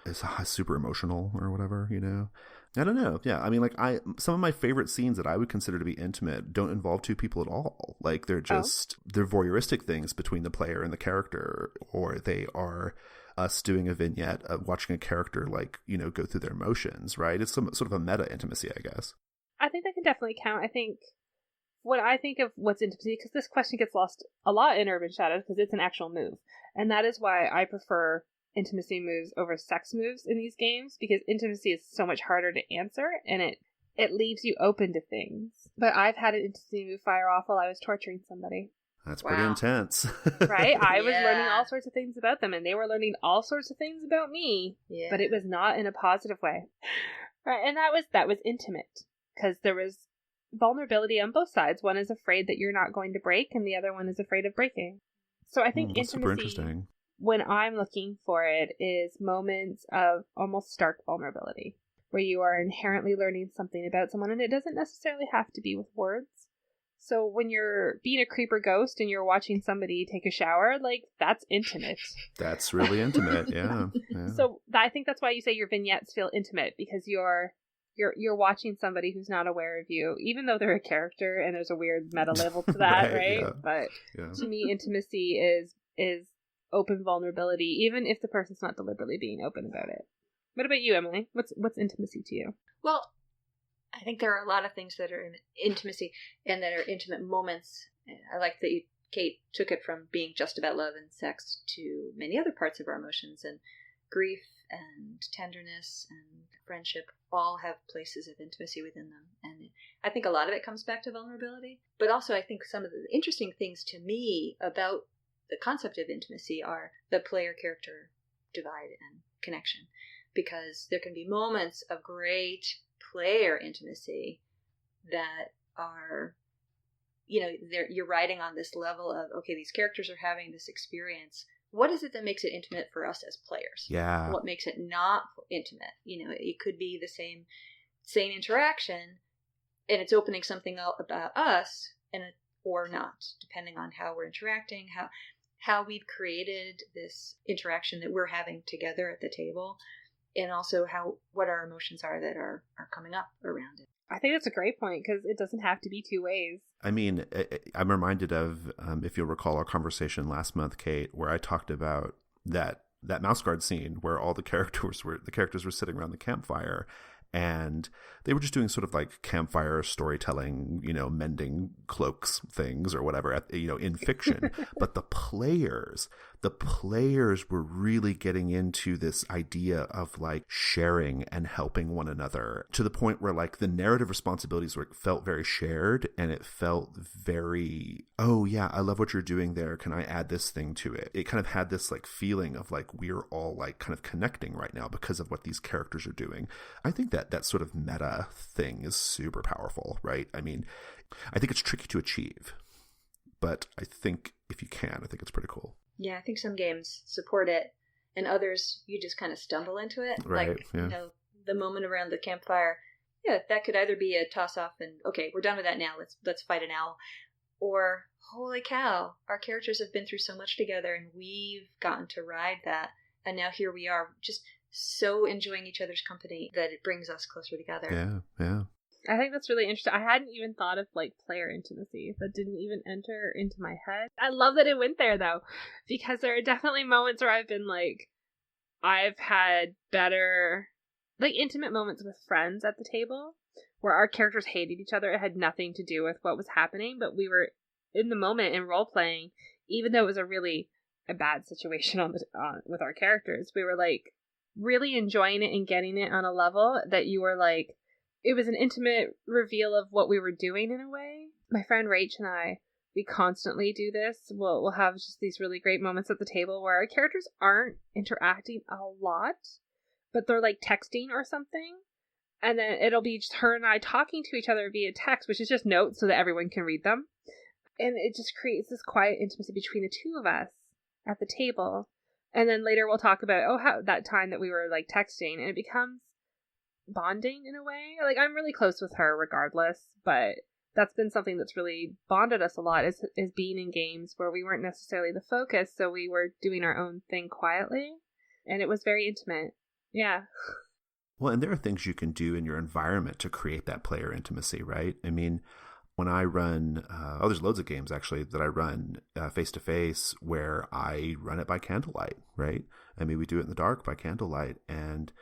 [SPEAKER 3] is super emotional or whatever, you know? I don't know. Yeah. I mean, like, some of my favorite scenes that I would consider to be intimate don't involve two people at all. Like, they're just, they're voyeuristic things between the player and the character, or they are us doing a vignette of watching a character, like, you know, go through their motions, right? It's some sort of a meta intimacy, I guess.
[SPEAKER 1] I think that can definitely count. I think when I think of what's intimacy, because this question gets lost a lot in Urban Shadows because it's an actual move. And that is why I prefer intimacy moves over sex moves in these games, because intimacy is so much harder to answer, and it leaves you open to things. But I've had an intimacy move fire off while I was torturing somebody.
[SPEAKER 3] That's pretty intense.
[SPEAKER 1] Right? I was learning all sorts of things about them, and they were learning all sorts of things about me, but it was not in a positive way. Right? And that was intimate, because there was vulnerability on both sides. One is afraid that you're not going to break, and the other one is afraid of breaking. So I think
[SPEAKER 3] that's super interesting.
[SPEAKER 1] When I'm looking for it, is moments of almost stark vulnerability, where you are inherently learning something about someone, and it doesn't necessarily have to be with words. So when you're being a creeper ghost and you're watching somebody take a shower, like, that's intimate.
[SPEAKER 3] That's really intimate, yeah.
[SPEAKER 1] So I think that's why you say your vignettes feel intimate, because you're watching somebody who's not aware of you, even though they're a character, and there's a weird meta level to that, right? Yeah. But to me, intimacy is open vulnerability, even if the person's not deliberately being open about it. What about you, Emily? What's intimacy to you?
[SPEAKER 2] Well, I think there are a lot of things that are in intimacy and that are intimate moments. I like that Kate took it from being just about love and sex to many other parts of our emotions, and grief and tenderness and friendship all have places of intimacy within them. And I think a lot of it comes back to vulnerability. But also I think some of the interesting things to me about the concept of intimacy are the player-character divide and connection. Because there can be moments of great player intimacy that are, you know, you're riding on this level of, okay, these characters are having this experience. What is it that makes it intimate for us as players?
[SPEAKER 3] Yeah.
[SPEAKER 2] What makes it not intimate? You know, it could be the same interaction, and it's opening something out about us, or not, depending on how we're interacting, how we've created this interaction that we're having together at the table. and also what our emotions are that are coming up around it.
[SPEAKER 1] I think that's a great point because it doesn't have to be two ways.
[SPEAKER 3] I mean, I'm reminded of, if you'll recall our conversation last month, Kate, where I talked about that mouse guard scene where all the characters were sitting around the campfire, and they were just doing sort of like campfire storytelling, mending cloaks things or whatever, in fiction. But the players were really getting into this idea of like sharing and helping one another to the point where like the narrative responsibilities felt very shared, and it felt very, oh yeah, I love what you're doing there. Can I add this thing to it? It kind of had this like feeling of like we're all like kind of connecting right now because of what these characters are doing. I think that sort of meta thing is super powerful, right? I mean, I think it's tricky to achieve, but I think if you can, I think it's pretty cool.
[SPEAKER 2] Yeah, I think some games support it, and others you just kind of stumble into it.
[SPEAKER 3] Right,
[SPEAKER 2] like,
[SPEAKER 3] yeah.
[SPEAKER 2] The moment around the campfire, yeah, that could either be a toss-off and, okay, we're done with that now, let's fight an owl. Or, holy cow, our characters have been through so much together, and we've gotten to ride that, and now here we are, just so enjoying each other's company that it brings us closer together.
[SPEAKER 3] Yeah.
[SPEAKER 1] I think that's really interesting. I hadn't even thought of like player intimacy. That didn't even enter into my head. I love that it went there though, because there are definitely moments where I've been like, I've had better, like intimate moments with friends at the table where our characters hated each other. It had nothing to do with what was happening, but we were in the moment in role playing, even though it was a bad situation with our characters. We were like really enjoying it and getting it on a level that you were like, it was an intimate reveal of what we were doing in a way. My friend Rach and I, we constantly do this. We'll have just these really great moments at the table where our characters aren't interacting a lot, but they're like texting or something. And then it'll be just her and I talking to each other via text, which is just notes so that everyone can read them. And it just creates this quiet intimacy between the two of us at the table. And then later we'll talk about, how that time that we were like texting, and it becomes bonding in a way. Like, I'm really close with her regardless, but that's been something that's really bonded us a lot is being in games where we weren't necessarily the focus, so we were doing our own thing quietly, and it was very intimate. Yeah.
[SPEAKER 3] Well, and there are things you can do in your environment to create that player intimacy, right? I mean, when I run, there's loads of games actually that I run face-to-face where I run it by candlelight, right? I mean, we do it in the dark by candlelight, and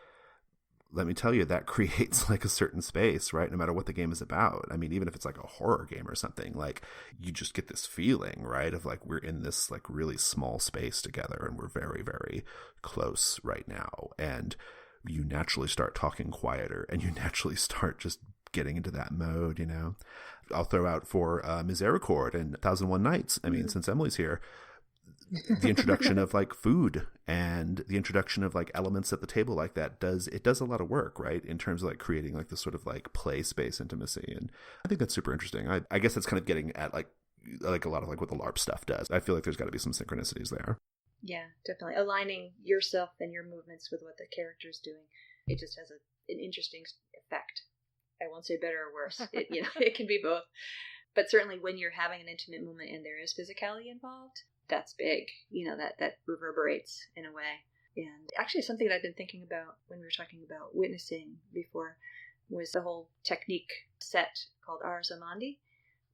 [SPEAKER 3] let me tell you, that creates like a certain space, right? No matter what the game is about. I mean, even if it's like a horror game or something, like you just get this feeling, right? Of like, we're in this like really small space together and we're very, very close right now. And you naturally start talking quieter and you naturally start just getting into that mode, I'll throw out for Misericord and 1001 Nights. I mean, since Emily's here, the introduction of like food and the introduction of like elements at the table like that does a lot of work, right, in terms of like creating like this sort of like play space intimacy. And I think that's super interesting. I guess that's kind of getting at like a lot of like what the LARP stuff does. I feel like there's got to be some synchronicities there.
[SPEAKER 2] Yeah, definitely aligning yourself and your movements with what the character's doing. It just has an interesting effect. I won't say better or worse. It can be both. But certainly when you're having an intimate moment and there is physicality involved, that's big. That reverberates in a way. And actually something that I've been thinking about when we were talking about witnessing before was the whole technique set called Ars Amandi,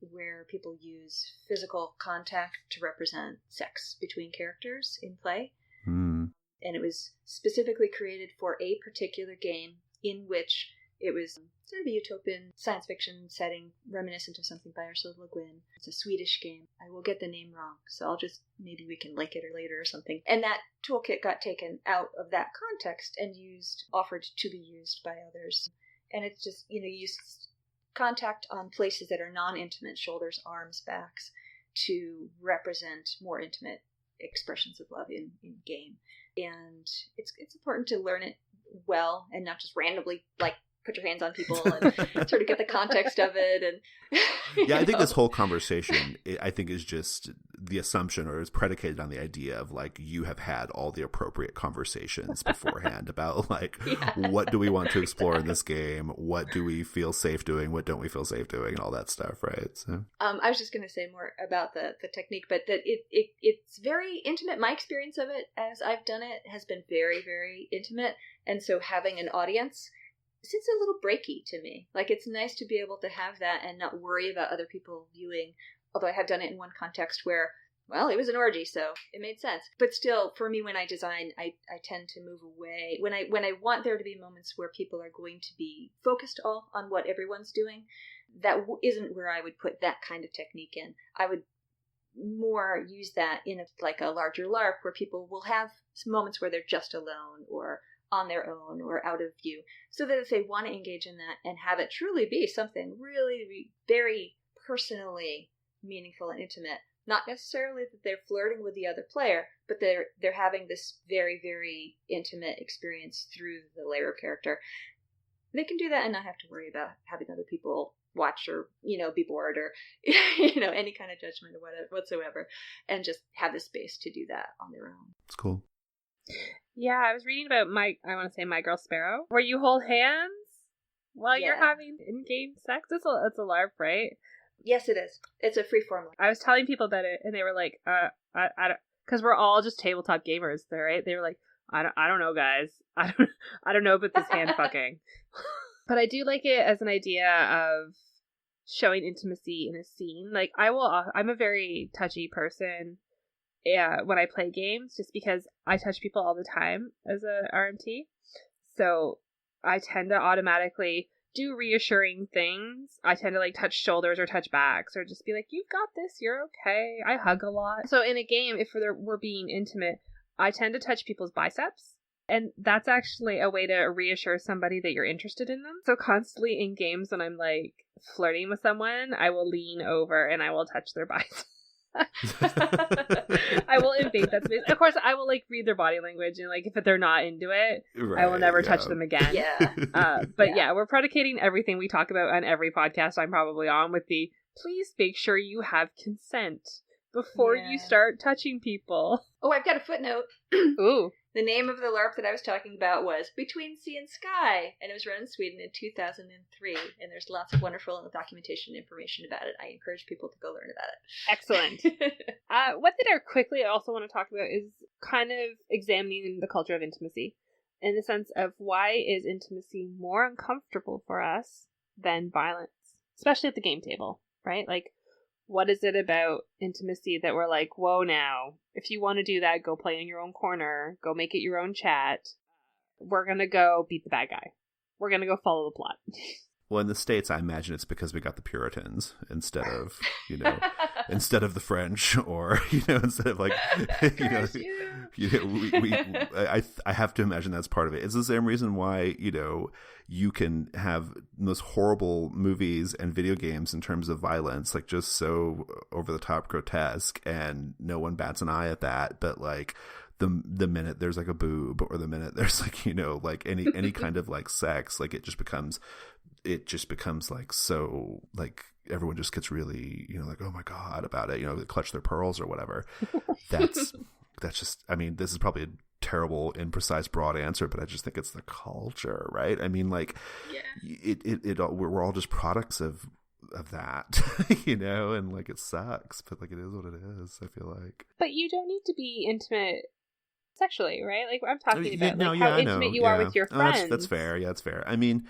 [SPEAKER 2] where people use physical contact to represent sex between characters in play.
[SPEAKER 3] Mm.
[SPEAKER 2] And it was specifically created for a particular game in which it was sort of a utopian science fiction setting, reminiscent of something by Ursula Le Guin. It's a Swedish game. I will get the name wrong, so maybe we can link it or later or something. And that toolkit got taken out of that context and offered to be used by others. And it's just, you use contact on places that are non-intimate, shoulders, arms, backs, to represent more intimate expressions of love in game. And it's important to learn it well and not just randomly, like, put your hands on people and sort of get the context of it. And
[SPEAKER 3] yeah, I think this whole conversation, I think, is just the assumption or is predicated on the idea of like you have had all the appropriate conversations beforehand about like what do we want to explore in this game, what do we feel safe doing, what don't we feel safe doing, and all that stuff, right? So
[SPEAKER 2] I was just going to say more about the technique, but that it's very intimate. My experience of it as I've done it has been very, very intimate, and so having an audience seems a little breaky to me. Like, it's nice to be able to have that and not worry about other people viewing, although I have done it in one context where, well, it was an orgy, so it made sense. But still, for me, when I design, I tend to move away. When I want there to be moments where people are going to be focused all on what everyone's doing, that isn't where I would put that kind of technique in. I would more use that in a larger LARP where people will have moments where they're just alone or on their own or out of view, so that if they want to engage in that and have it truly be something really very personally meaningful and intimate, not necessarily that they're flirting with the other player, but they're having this very, very intimate experience through the layer character, they can do that and not have to worry about having other people watch or, be bored or, any kind of judgment or whatever whatsoever, and just have the space to do that on their own.
[SPEAKER 3] it's cool.
[SPEAKER 1] Yeah, I was reading about I want to say My Girl Sparrow, where you hold hands while you're having in-game sex. It's a LARP, right?
[SPEAKER 2] Yes, it is. It's a freeform.
[SPEAKER 1] I was telling people about it, and they were like, I don't, because we're all just tabletop gamers, right? They were like, I don't know, guys. I don't know about this hand fucking. But I do like it as an idea of showing intimacy in a scene. Like, I'm a very touchy person. Yeah, when I play games, just because I touch people all the time as a RMT. So I tend to automatically do reassuring things. I tend to like touch shoulders or touch backs or just be like, you've got this, you're okay. I hug a lot. So in a game, if we're being intimate, I tend to touch people's biceps. And that's actually a way to reassure somebody that you're interested in them. So constantly in games when I'm like flirting with someone, I will lean over and I will touch their biceps. I will invade that space. Of course, I will like read their body language, and like if they're not into it, I will never touch them again. But we're predicating everything we talk about on every podcast I'm probably on with the please make sure you have consent before you start touching people.
[SPEAKER 2] Oh, I've got a footnote.
[SPEAKER 1] Ooh.
[SPEAKER 2] The name of the LARP that I was talking about was Between Sea and Sky, and it was run in Sweden in 2003, and there's lots of wonderful documentation information about it. I encourage people to go learn about it.
[SPEAKER 1] Excellent. One thing I also want to talk about is kind of examining the culture of intimacy, in the sense of why is intimacy more uncomfortable for us than violence, especially at the game table, right? Like, what is it about intimacy that we're like, whoa now, if you want to do that, go play in your own corner, go make it your own chat. We're going to go beat the bad guy. We're going to go follow the plot.
[SPEAKER 3] Well, in the States, I imagine it's because we got the Puritans instead of, instead of the French, or, instead of like, I have to imagine that's part of it. It's the same reason why, you can have most horrible movies and video games in terms of violence, like just so over the top grotesque, and no one bats an eye at that. But like the minute there's like a boob, or the minute there's like, like any kind of like sex, like it just becomes like, so like everyone just gets really, like, oh my God about it, they clutch their pearls or whatever. That's just, I mean, this is probably a terrible, imprecise, broad answer, but I just think it's the culture, right? I mean, like, we're all just products of that, and like it sucks, but like it is what it is, I feel like.
[SPEAKER 1] But you don't need to be intimate sexually, right? Like I'm talking about how intimate you are with your friends.
[SPEAKER 3] That's fair. Yeah, that's fair. I mean,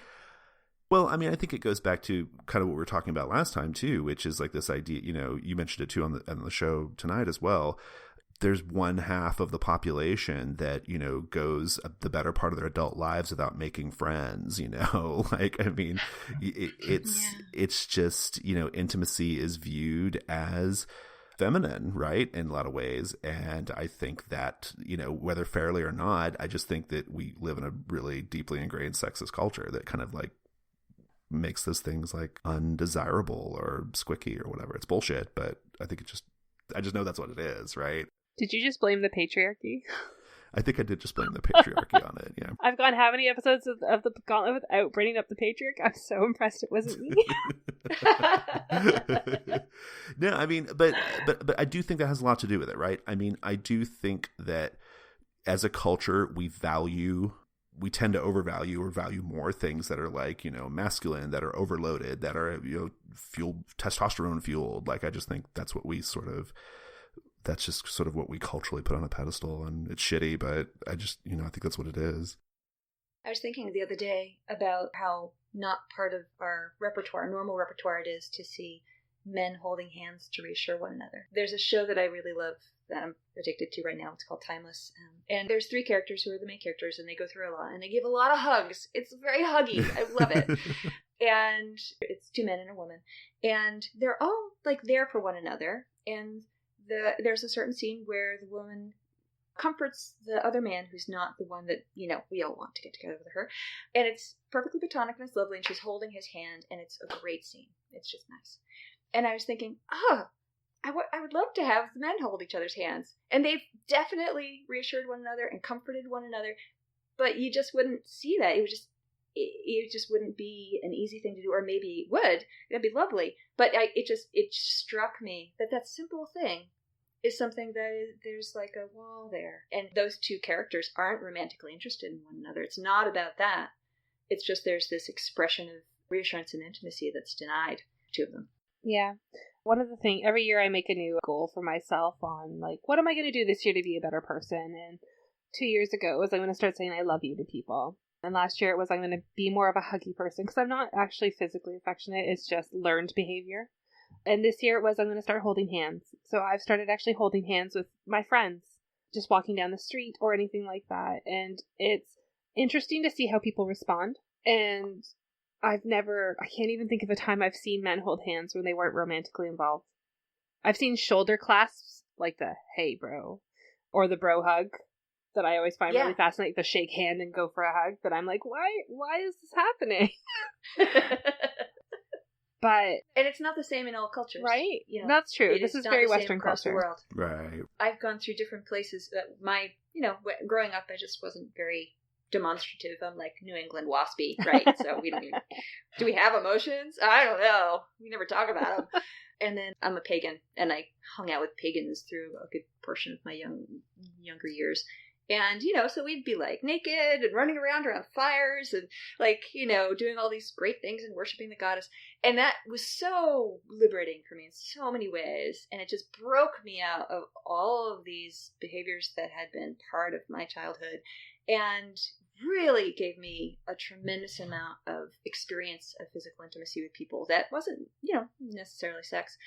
[SPEAKER 3] I think it goes back to kind of what we were talking about last time too, which is like this idea, you mentioned it too on the show tonight as well. There's one half of the population that, goes the better part of their adult lives without making friends, like, I mean, it's just, intimacy is viewed as feminine, right, in a lot of ways. And I think that, whether fairly or not, I just think that we live in a really deeply ingrained sexist culture that kind of like makes those things like undesirable or squicky or whatever. It's bullshit, but I think I just know that's what it is, right?
[SPEAKER 1] Did you just blame the patriarchy?
[SPEAKER 3] I think I did just blame the patriarchy on it. Yeah.
[SPEAKER 1] I've gone how many episodes of the Gauntlet without bringing up the patriarch? I'm so impressed it wasn't me.
[SPEAKER 3] No, I mean, but I do think that has a lot to do with it, right? I mean, I do think that as a culture, we tend to overvalue or value more things that are like, masculine, that are overloaded, that are, testosterone fueled. Like, I just think that's just sort of what we culturally put on a pedestal, and it's shitty, but I just, I think that's what it is.
[SPEAKER 2] I was thinking the other day about how not part of our normal repertoire it is to see men holding hands to reassure one another. There's a show that I really love that I'm addicted to right now. It's called Timeless. And there's 3 characters who are the main characters, and they go through a lot, and they give a lot of hugs. It's very huggy. I love it. And it's 2 men and a woman. And they're all, like, there for one another. And there's a certain scene where the woman comforts the other man who's not the one that, we all want to get together with her. And it's perfectly platonic, and it's lovely, and she's holding his hand, and it's a great scene. It's just nice. And I was thinking, I would love to have the men hold each other's hands. And they've definitely reassured one another and comforted one another, but you just wouldn't see that. It just wouldn't be an easy thing to do, or maybe it would. It'd be lovely. But it struck me that simple thing is something there's like a wall there. And those 2 characters aren't romantically interested in one another. It's not about that. It's just there's this expression of reassurance and intimacy that's denied to them.
[SPEAKER 1] Yeah. One of the things, every year I make a new goal for myself on, like, what am I going to do this year to be a better person? And 2 years ago it was I'm going to start saying I love you to people. And last year it was I'm going to be more of a huggy person, because I'm not actually physically affectionate. It's just learned behavior. And this year it was I'm going to start holding hands. So I've started actually holding hands with my friends, just walking down the street or anything like that. And it's interesting to see how people respond. And I can't even think of a time I've seen men hold hands when they weren't romantically involved. I've seen shoulder clasps, like the hey bro, or the bro hug, that I always find really fascinating, the shake hand and go for a hug, but I'm like, why is this happening?
[SPEAKER 2] And it's not the same in all cultures.
[SPEAKER 1] Right? That's true. This is very Western
[SPEAKER 2] across
[SPEAKER 1] culture.
[SPEAKER 2] The world.
[SPEAKER 3] Right.
[SPEAKER 2] I've gone through different places that growing up, I just wasn't very demonstrative. I'm like New England waspy, right? So do we have emotions? I don't know. We never talk about them. And then I'm a pagan, and I hung out with pagans through a good portion of my younger years. And, so we'd be like naked and running around fires and doing all these great things and worshiping the goddess. And that was so liberating for me in so many ways. And it just broke me out of all of these behaviors that had been part of my childhood, and really gave me a tremendous amount of experience of physical intimacy with people that wasn't, necessarily sex.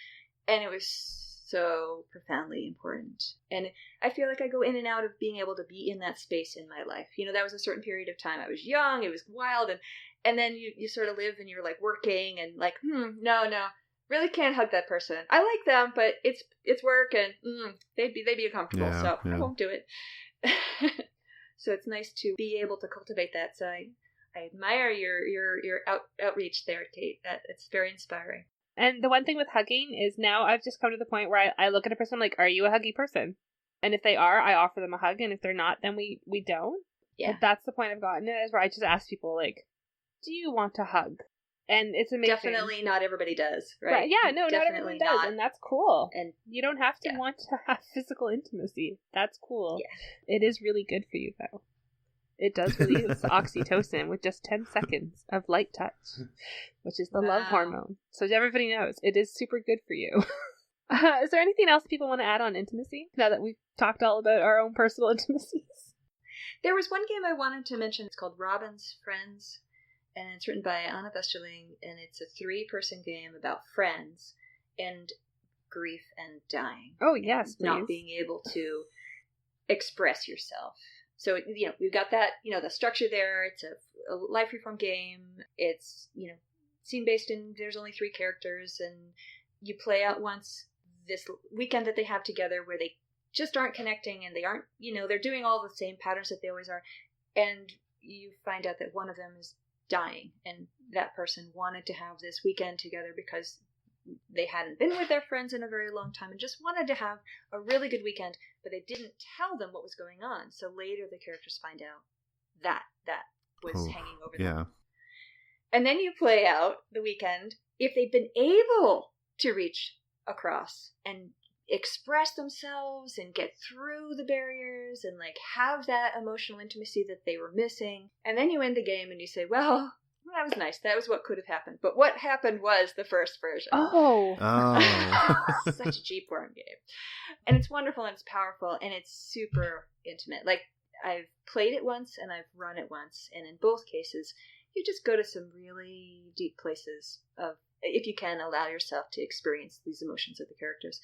[SPEAKER 2] And it was so profoundly important. And I feel like I go in and out of being able to be in that space in my life. That was a certain period of time. I was young, it was wild, and then you sort of live and you're like working and like, no, really can't hug that person. I like them, but it's work, and they'd be uncomfortable, so I won't do it. So it's nice to be able to cultivate that. So I admire your outreach there, Kate. It's very inspiring.
[SPEAKER 1] And the one thing with hugging is now I've just come to the point where I look at a person like, are you a huggy person? And if they are, I offer them a hug. And if they're not, then we don't. Yeah. But that's the point I've gotten at, is where I just ask people, like, do you want to hug? And it's amazing.
[SPEAKER 2] Definitely not everybody does, right?
[SPEAKER 1] Yeah, no, not everyone does. And that's cool.
[SPEAKER 2] And
[SPEAKER 1] you don't have to want to have physical intimacy. That's cool. Yeah. It is really good for you, though. It does release oxytocin with just 10 seconds of light touch, which is the love hormone. So everybody knows, it is super good for you. Is there anything else people want to add on intimacy, now that we've talked all about our own personal intimacies?
[SPEAKER 2] There was one game I wanted to mention. It's called Robin's Friends, and it's written by Anna Westerling, and it's a 3-person game about friends and grief and dying.
[SPEAKER 1] Oh, yes, please.
[SPEAKER 2] Not being able to express yourself. So, we've got that, the structure there. It's a life reform game. It's, scene-based, and there's only 3 characters, and you play out once this weekend that they have together where they just aren't connecting, and they aren't, they're doing all the same patterns that they always are. And you find out that one of them is dying, and that person wanted to have this weekend together because they hadn't been with their friends in a very long time and just wanted to have a really good weekend, but they didn't tell them what was going on. So later the characters find out that was hanging over them. And then you play out the weekend if they've been able to reach across and express themselves and get through the barriers and like have that emotional intimacy that they were missing. And then you end the game and you say, well, that was nice. That was what could have happened. But what happened was the first version.
[SPEAKER 1] Oh.
[SPEAKER 2] Such a cheap worm game. And it's wonderful and it's powerful and it's super intimate. Like, I've played it once and I've run it once. And in both cases, you just go to some really deep places of, if you can allow yourself to experience these emotions of the characters.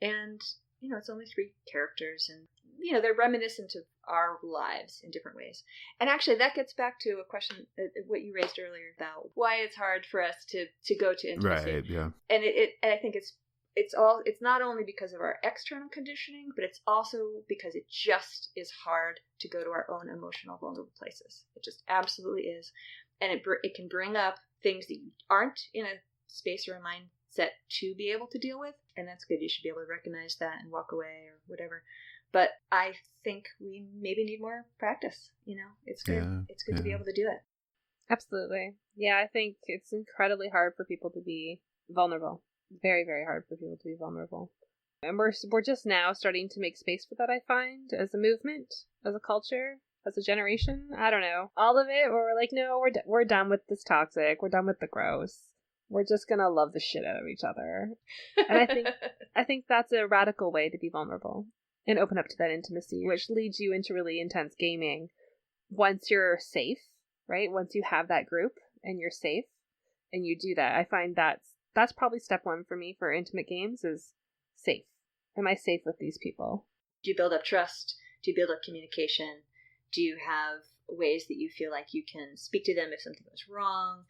[SPEAKER 2] And, you know, it's only 3 characters and, you know, they're reminiscent of our lives in different ways. And actually that gets back to a question, what you raised earlier about why it's hard for us to go to intimacy.
[SPEAKER 3] Right, yeah.
[SPEAKER 2] And and I think it's not only because of our external conditioning, but it's also because it just is hard to go to our own emotional vulnerable places. It just absolutely is. And it can bring up things that you aren't in a space or a mindset to be able to deal with. And that's good. You should be able to recognize that and walk away or whatever. But I think we maybe need more practice. You know, it's good.
[SPEAKER 3] Yeah,
[SPEAKER 2] it's good to be able to do it.
[SPEAKER 1] Absolutely. Yeah, I think it's incredibly hard for people to be vulnerable. Very, very hard for people to be vulnerable. And we're just now starting to make space for that, I find, as a movement, as a culture, as a generation. I don't know. All of it, where we're like, no, we're done with this toxic. We're done with the gross. We're just gonna love the shit out of each other. And I think that's a radical way to be vulnerable and open up to that intimacy, which leads you into really intense gaming once you're safe, right? Once you have that group and you're safe and you do that. I find that's probably step 1 for me for intimate games is safe. Am I safe with these people?
[SPEAKER 2] Do you build up trust? Do you build up communication? Do you have ways that you feel like you can speak to them if something goes wrong?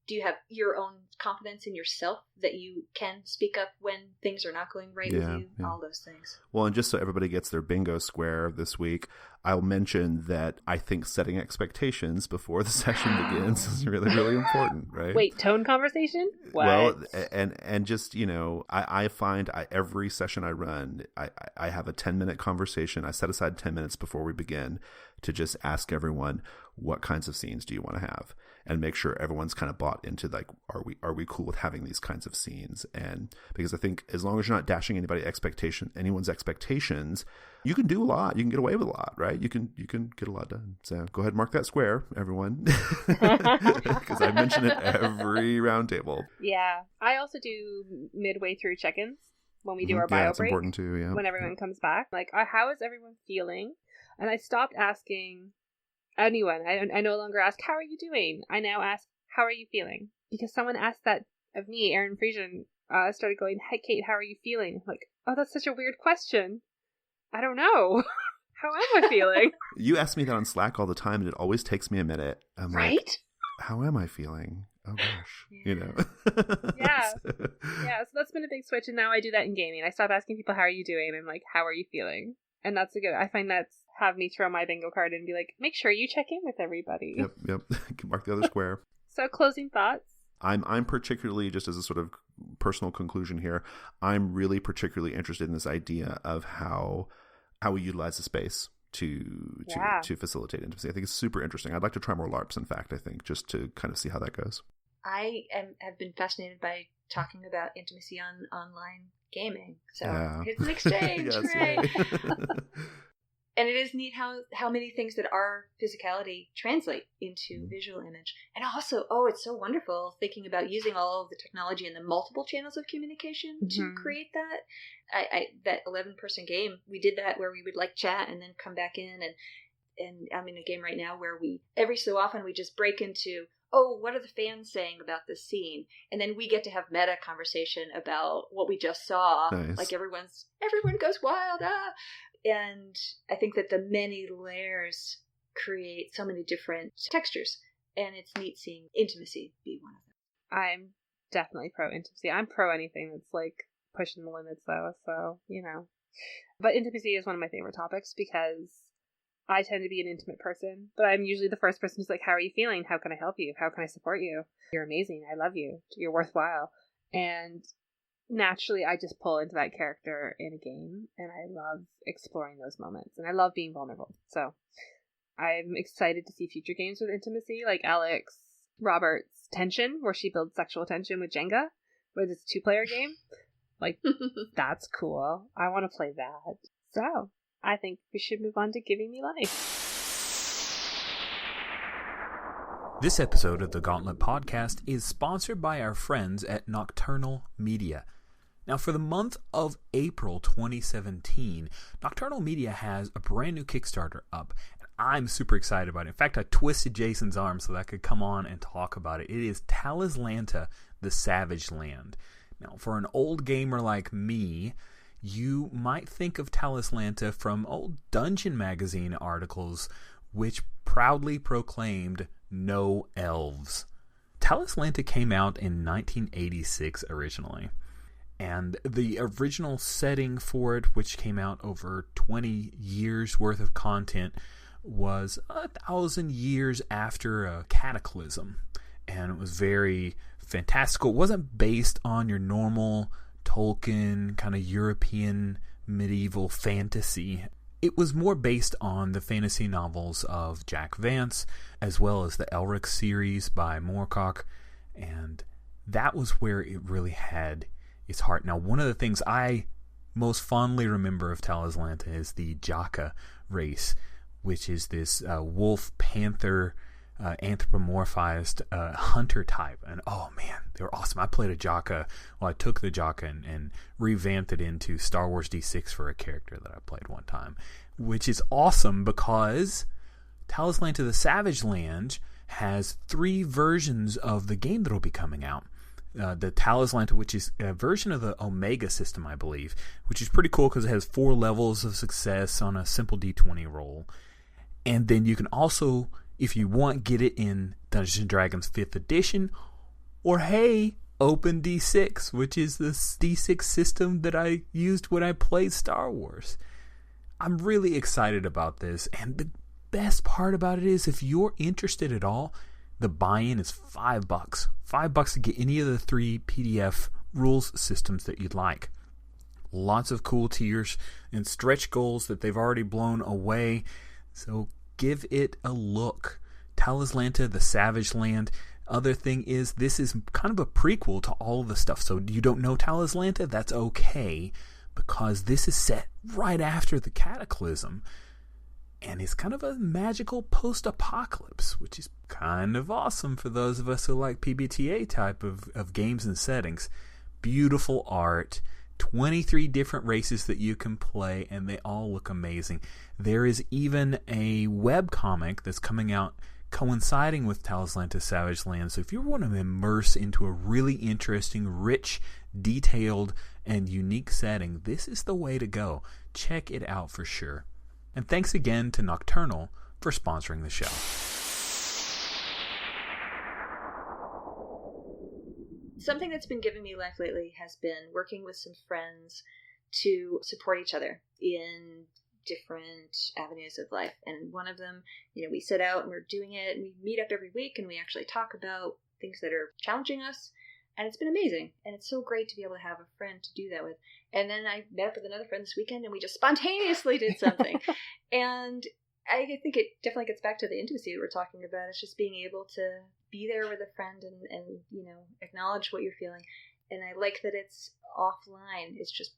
[SPEAKER 2] Do you have your own confidence in yourself that you can speak up when things are not going right with you? Yeah. All those things.
[SPEAKER 3] Well, and just so everybody gets their bingo square this week, I'll mention that I think setting expectations before the session begins is really, really important, right?
[SPEAKER 1] Wait, tone conversation? What?
[SPEAKER 3] Well, and just, you know, I find every session I run, I have a 10-minute conversation. I set aside 10 minutes before we begin to just ask everyone, what kinds of scenes do you want to have? And make sure everyone's kind of bought into like, are we cool with having these kinds of scenes? And because I think as long as you're not dashing anyone's expectations, you can do a lot. You can get away with a lot, right? You can get a lot done. So go ahead and mark that square, everyone, because I mention it every round table.
[SPEAKER 1] Yeah, I also do midway through check-ins when we do our bio
[SPEAKER 3] break. That's important too. Yeah,
[SPEAKER 1] when everyone comes back, like, how is everyone feeling? And I stopped asking anyone. I no longer ask, how are you doing? I now ask, how are you feeling? Because someone asked that of me, Erin Friesian, started going, hey, Kate, how are you feeling? I'm like, oh, that's such a weird question. I don't know. How am I feeling?
[SPEAKER 3] You ask me that on Slack all the time, and it always takes me a minute. I'm
[SPEAKER 1] right?
[SPEAKER 3] Like, how am I feeling? Oh, gosh.
[SPEAKER 1] Yeah.
[SPEAKER 3] You know?
[SPEAKER 1] Yeah. Yeah, so that's been a big switch, and now I do that in gaming. I stop asking people, how are you doing? I'm like, how are you feeling? And that's I find that's have me throw my bingo card and be like, make sure you check in with everybody.
[SPEAKER 3] Yep. Mark the other square.
[SPEAKER 1] So closing thoughts?
[SPEAKER 3] I'm particularly, just as a sort of personal conclusion here, I'm really particularly interested in this idea of how we utilize the space to facilitate intimacy. I think it's super interesting. I'd like to try more LARPs, in fact, I think, just to kind of see how that goes.
[SPEAKER 2] I have been fascinated by talking about intimacy on online gaming. So it's an exchange,
[SPEAKER 3] yes,
[SPEAKER 2] right? And it is neat how many things that are physicality translate into visual image. And also, it's so wonderful thinking about using all of the technology and the multiple channels of communication to create that. That 11-person game, we did that where we would like chat and then come back in. And I'm in a game right now where we, every so often, we just break into, what are the fans saying about this scene? And then we get to have meta conversation about what we just saw.
[SPEAKER 3] Nice.
[SPEAKER 2] Like everyone goes wild. And I think that the many layers create so many different textures. And it's neat seeing intimacy be one of them.
[SPEAKER 1] I'm definitely pro intimacy. I'm pro anything that's like pushing the limits though. So, you know. But intimacy is one of my favorite topics because I tend to be an intimate person. But I'm usually the first person who's like, how are you feeling? How can I help you? How can I support you? You're amazing. I love you. You're worthwhile. And naturally, I just pull into that character in a game, and I love exploring those moments, and I love being vulnerable. So I'm excited to see future games with intimacy, like Alex Roberts' Tension, where she builds sexual tension with Jenga, where it's a 2-player game. Like, that's cool. I want to play that. So I think we should move on to Giving Me Life.
[SPEAKER 4] This episode of the Gauntlet Podcast is sponsored by our friends at Nocturnal Media. Now, for the month of April 2017, Nocturnal Media has a brand new Kickstarter up, and I'm super excited about it. In fact, I twisted Jason's arm so that I could come on and talk about it. It is Talislanta, the Savage Land. Now, for an old gamer like me, you might think of Talislanta from old Dungeon Magazine articles, which proudly proclaimed no elves. Talislanta came out in 1986 originally, and the original setting for it, which came out over 20 years worth of content, was 1,000 years after a cataclysm, and it was very fantastical. It wasn't based on your normal Tolkien kind of European medieval fantasy. It was more based on the fantasy novels of Jack Vance, as well as the Elric series by Moorcock, and that was where it really had its heart. Now, one of the things I most fondly remember of Talislanta is the Jaka race, which is this wolf panther anthropomorphized hunter type, and oh man, they were awesome. I played a Jaka. Well, I took the Jaka and revamped it into Star Wars D6 for a character that I played one time, which is awesome because Talislanta the Savage Land has 3 versions of the game that will be coming out. The Talislanta, which is a version of the Omega system, I believe, which is pretty cool because it has 4 levels of success on a simple D20 roll. And then you can also, if you want, get it in Dungeons & Dragons 5th edition, or hey, Open D6, which is the D6 system that I used when I played Star Wars. I'm really excited about this, and the best part about it is if you're interested at all, the buy-in is $5. $5 to get any of the 3 PDF rules systems that you'd like. Lots of cool tiers and stretch goals that they've already blown away. So give it a look. Talislanta, the Savage Land. Other thing is, this is kind of a prequel to all of the stuff. So you don't know Talislanta? That's okay, because this is set right after the Cataclysm. And it's kind of a magical post-apocalypse, which is kind of awesome for those of us who like PBTA type of games and settings. Beautiful art. 23 different races that you can play, and they all look amazing. There is even a webcomic that's coming out coinciding with Talislanta Savage Land. So if you want to immerse into a really interesting, rich, detailed, and unique setting, this is the way to go. Check it out for sure. And thanks again to Nocturnal for sponsoring the show.
[SPEAKER 2] Something that's been giving me life lately has been working with some friends to support each other in different avenues of life. And one of them, we set out and we're doing it, and we meet up every week and we actually talk about things that are challenging us. And it's been amazing. And it's so great to be able to have a friend to do that with. And then I met up with another friend this weekend and we just spontaneously did something. And I think it definitely gets back to the intimacy that we're talking about. It's just being able to be there with a friend and acknowledge what you're feeling. And I like that it's offline. It's just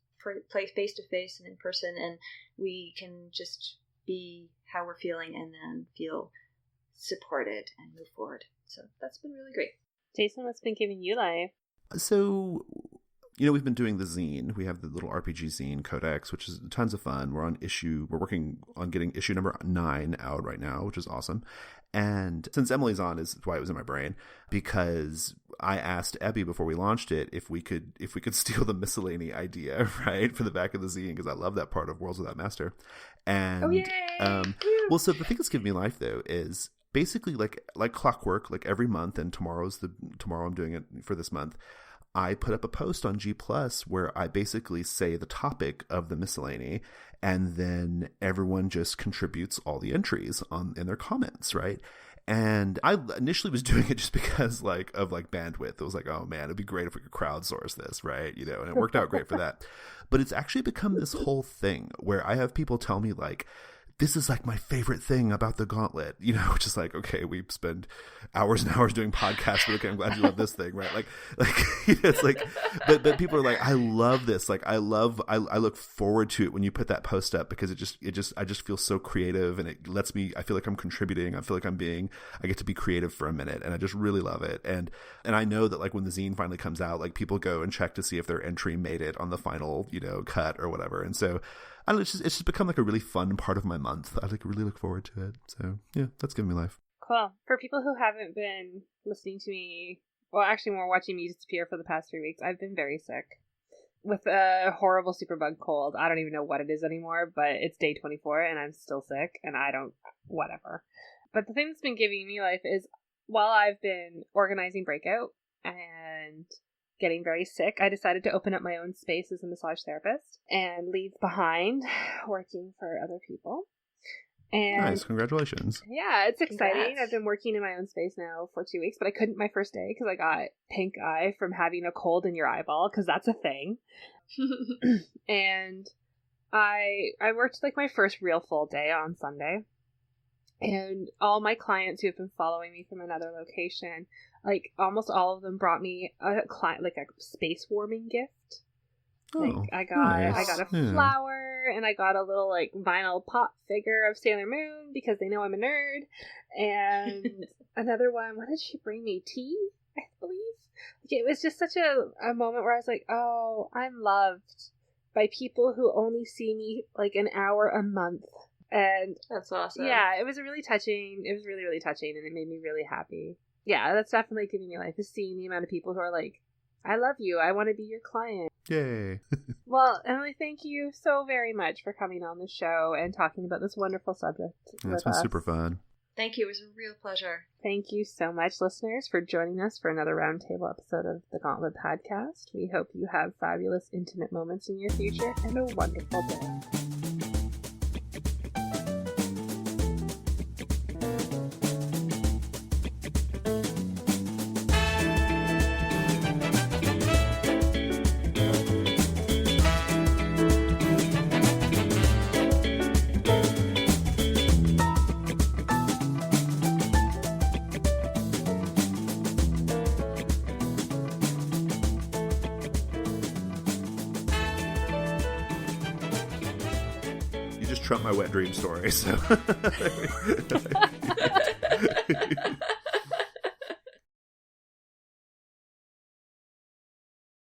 [SPEAKER 2] play face to face and in person, and we can just be how we're feeling and then feel supported and move forward. So that's been really great.
[SPEAKER 1] Jason, what's been giving you life?
[SPEAKER 3] So, we've been doing the zine. We have the little RPG zine, Codex, which is tons of fun. We're working on getting issue number 9 out right now, which is awesome. And since Emily's on, is why it was in my brain, because I asked Abby before we launched it if we could steal the miscellany idea, right, for the back of the zine, because I love that part of Worlds Without Master. And well, so the thing that's given me life though is basically like clockwork, like every month, and tomorrow I'm doing it for this month. I put up a post on G+ where I basically say the topic of the miscellany, and then everyone just contributes all the entries in their comments, right? And I initially was doing it just because of bandwidth. It was like, oh man, it'd be great if we could crowdsource this, right? You know, and it worked out great for that. But it's actually become this whole thing where I have people tell me like, this is like my favorite thing about the Gauntlet, you know, which is like, okay, we spend hours and hours doing podcasts, but okay, I'm glad you love this thing, right? Like, you know, it's like, but people are like, I love this. Like, I look forward to it when you put that post up, because I just feel so creative, and it lets me, I feel like I'm contributing. I feel like I get to be creative for a minute, and I just really love it. And I know that like when the zine finally comes out, like people go and check to see if their entry made it on the final, you know, cut or whatever. And so I don't know, it's just become like a really fun part of my month. I like really look forward to it. So yeah, that's given me life.
[SPEAKER 1] Cool. For people who haven't been listening to me, well, actually more watching me disappear for the past 3 weeks, I've been very sick with a horrible superbug cold. I don't even know what it is anymore, but it's day 24 and I'm still sick, and whatever. But the thing that's been giving me life is, while I've been organizing Breakout and getting very sick, I decided to open up my own space as a massage therapist and leave behind working for other people. And
[SPEAKER 3] nice, congratulations.
[SPEAKER 1] Yeah, it's exciting.
[SPEAKER 2] Congrats.
[SPEAKER 1] I've been working in my own space now for 2 weeks, but I couldn't my first day because I got pink eye from having a cold in your eyeball, because that's a thing. And I worked like my first real full day on Sunday. And all my clients who have been following me from another location, like almost all of them brought me a space warming gift. Like I got a flower, and I got a little like vinyl pop figure of Sailor Moon because they know I'm a nerd. And another one, what did she bring me? Tea, I believe. Like, it was just such a moment where I was like, oh, I'm loved by people who only see me like an hour a month. And
[SPEAKER 2] that's awesome.
[SPEAKER 1] Yeah, it was really touching. It was really, really touching, and it made me really happy. Yeah, that's definitely giving me life, is seeing the amount of people who are like, I love you, I want to be your client.
[SPEAKER 3] Yay.
[SPEAKER 1] Well, Emily, thank you so very much for coming on the show and talking about this wonderful subject with
[SPEAKER 3] It's been
[SPEAKER 1] us.
[SPEAKER 3] super fun.
[SPEAKER 2] Thank you. It was a real pleasure.
[SPEAKER 1] Thank you so much, listeners, for joining us for another roundtable episode of the Gauntlet Podcast. We hope you have fabulous, intimate moments in your future and a wonderful day.
[SPEAKER 3] Trump my wet dream story, so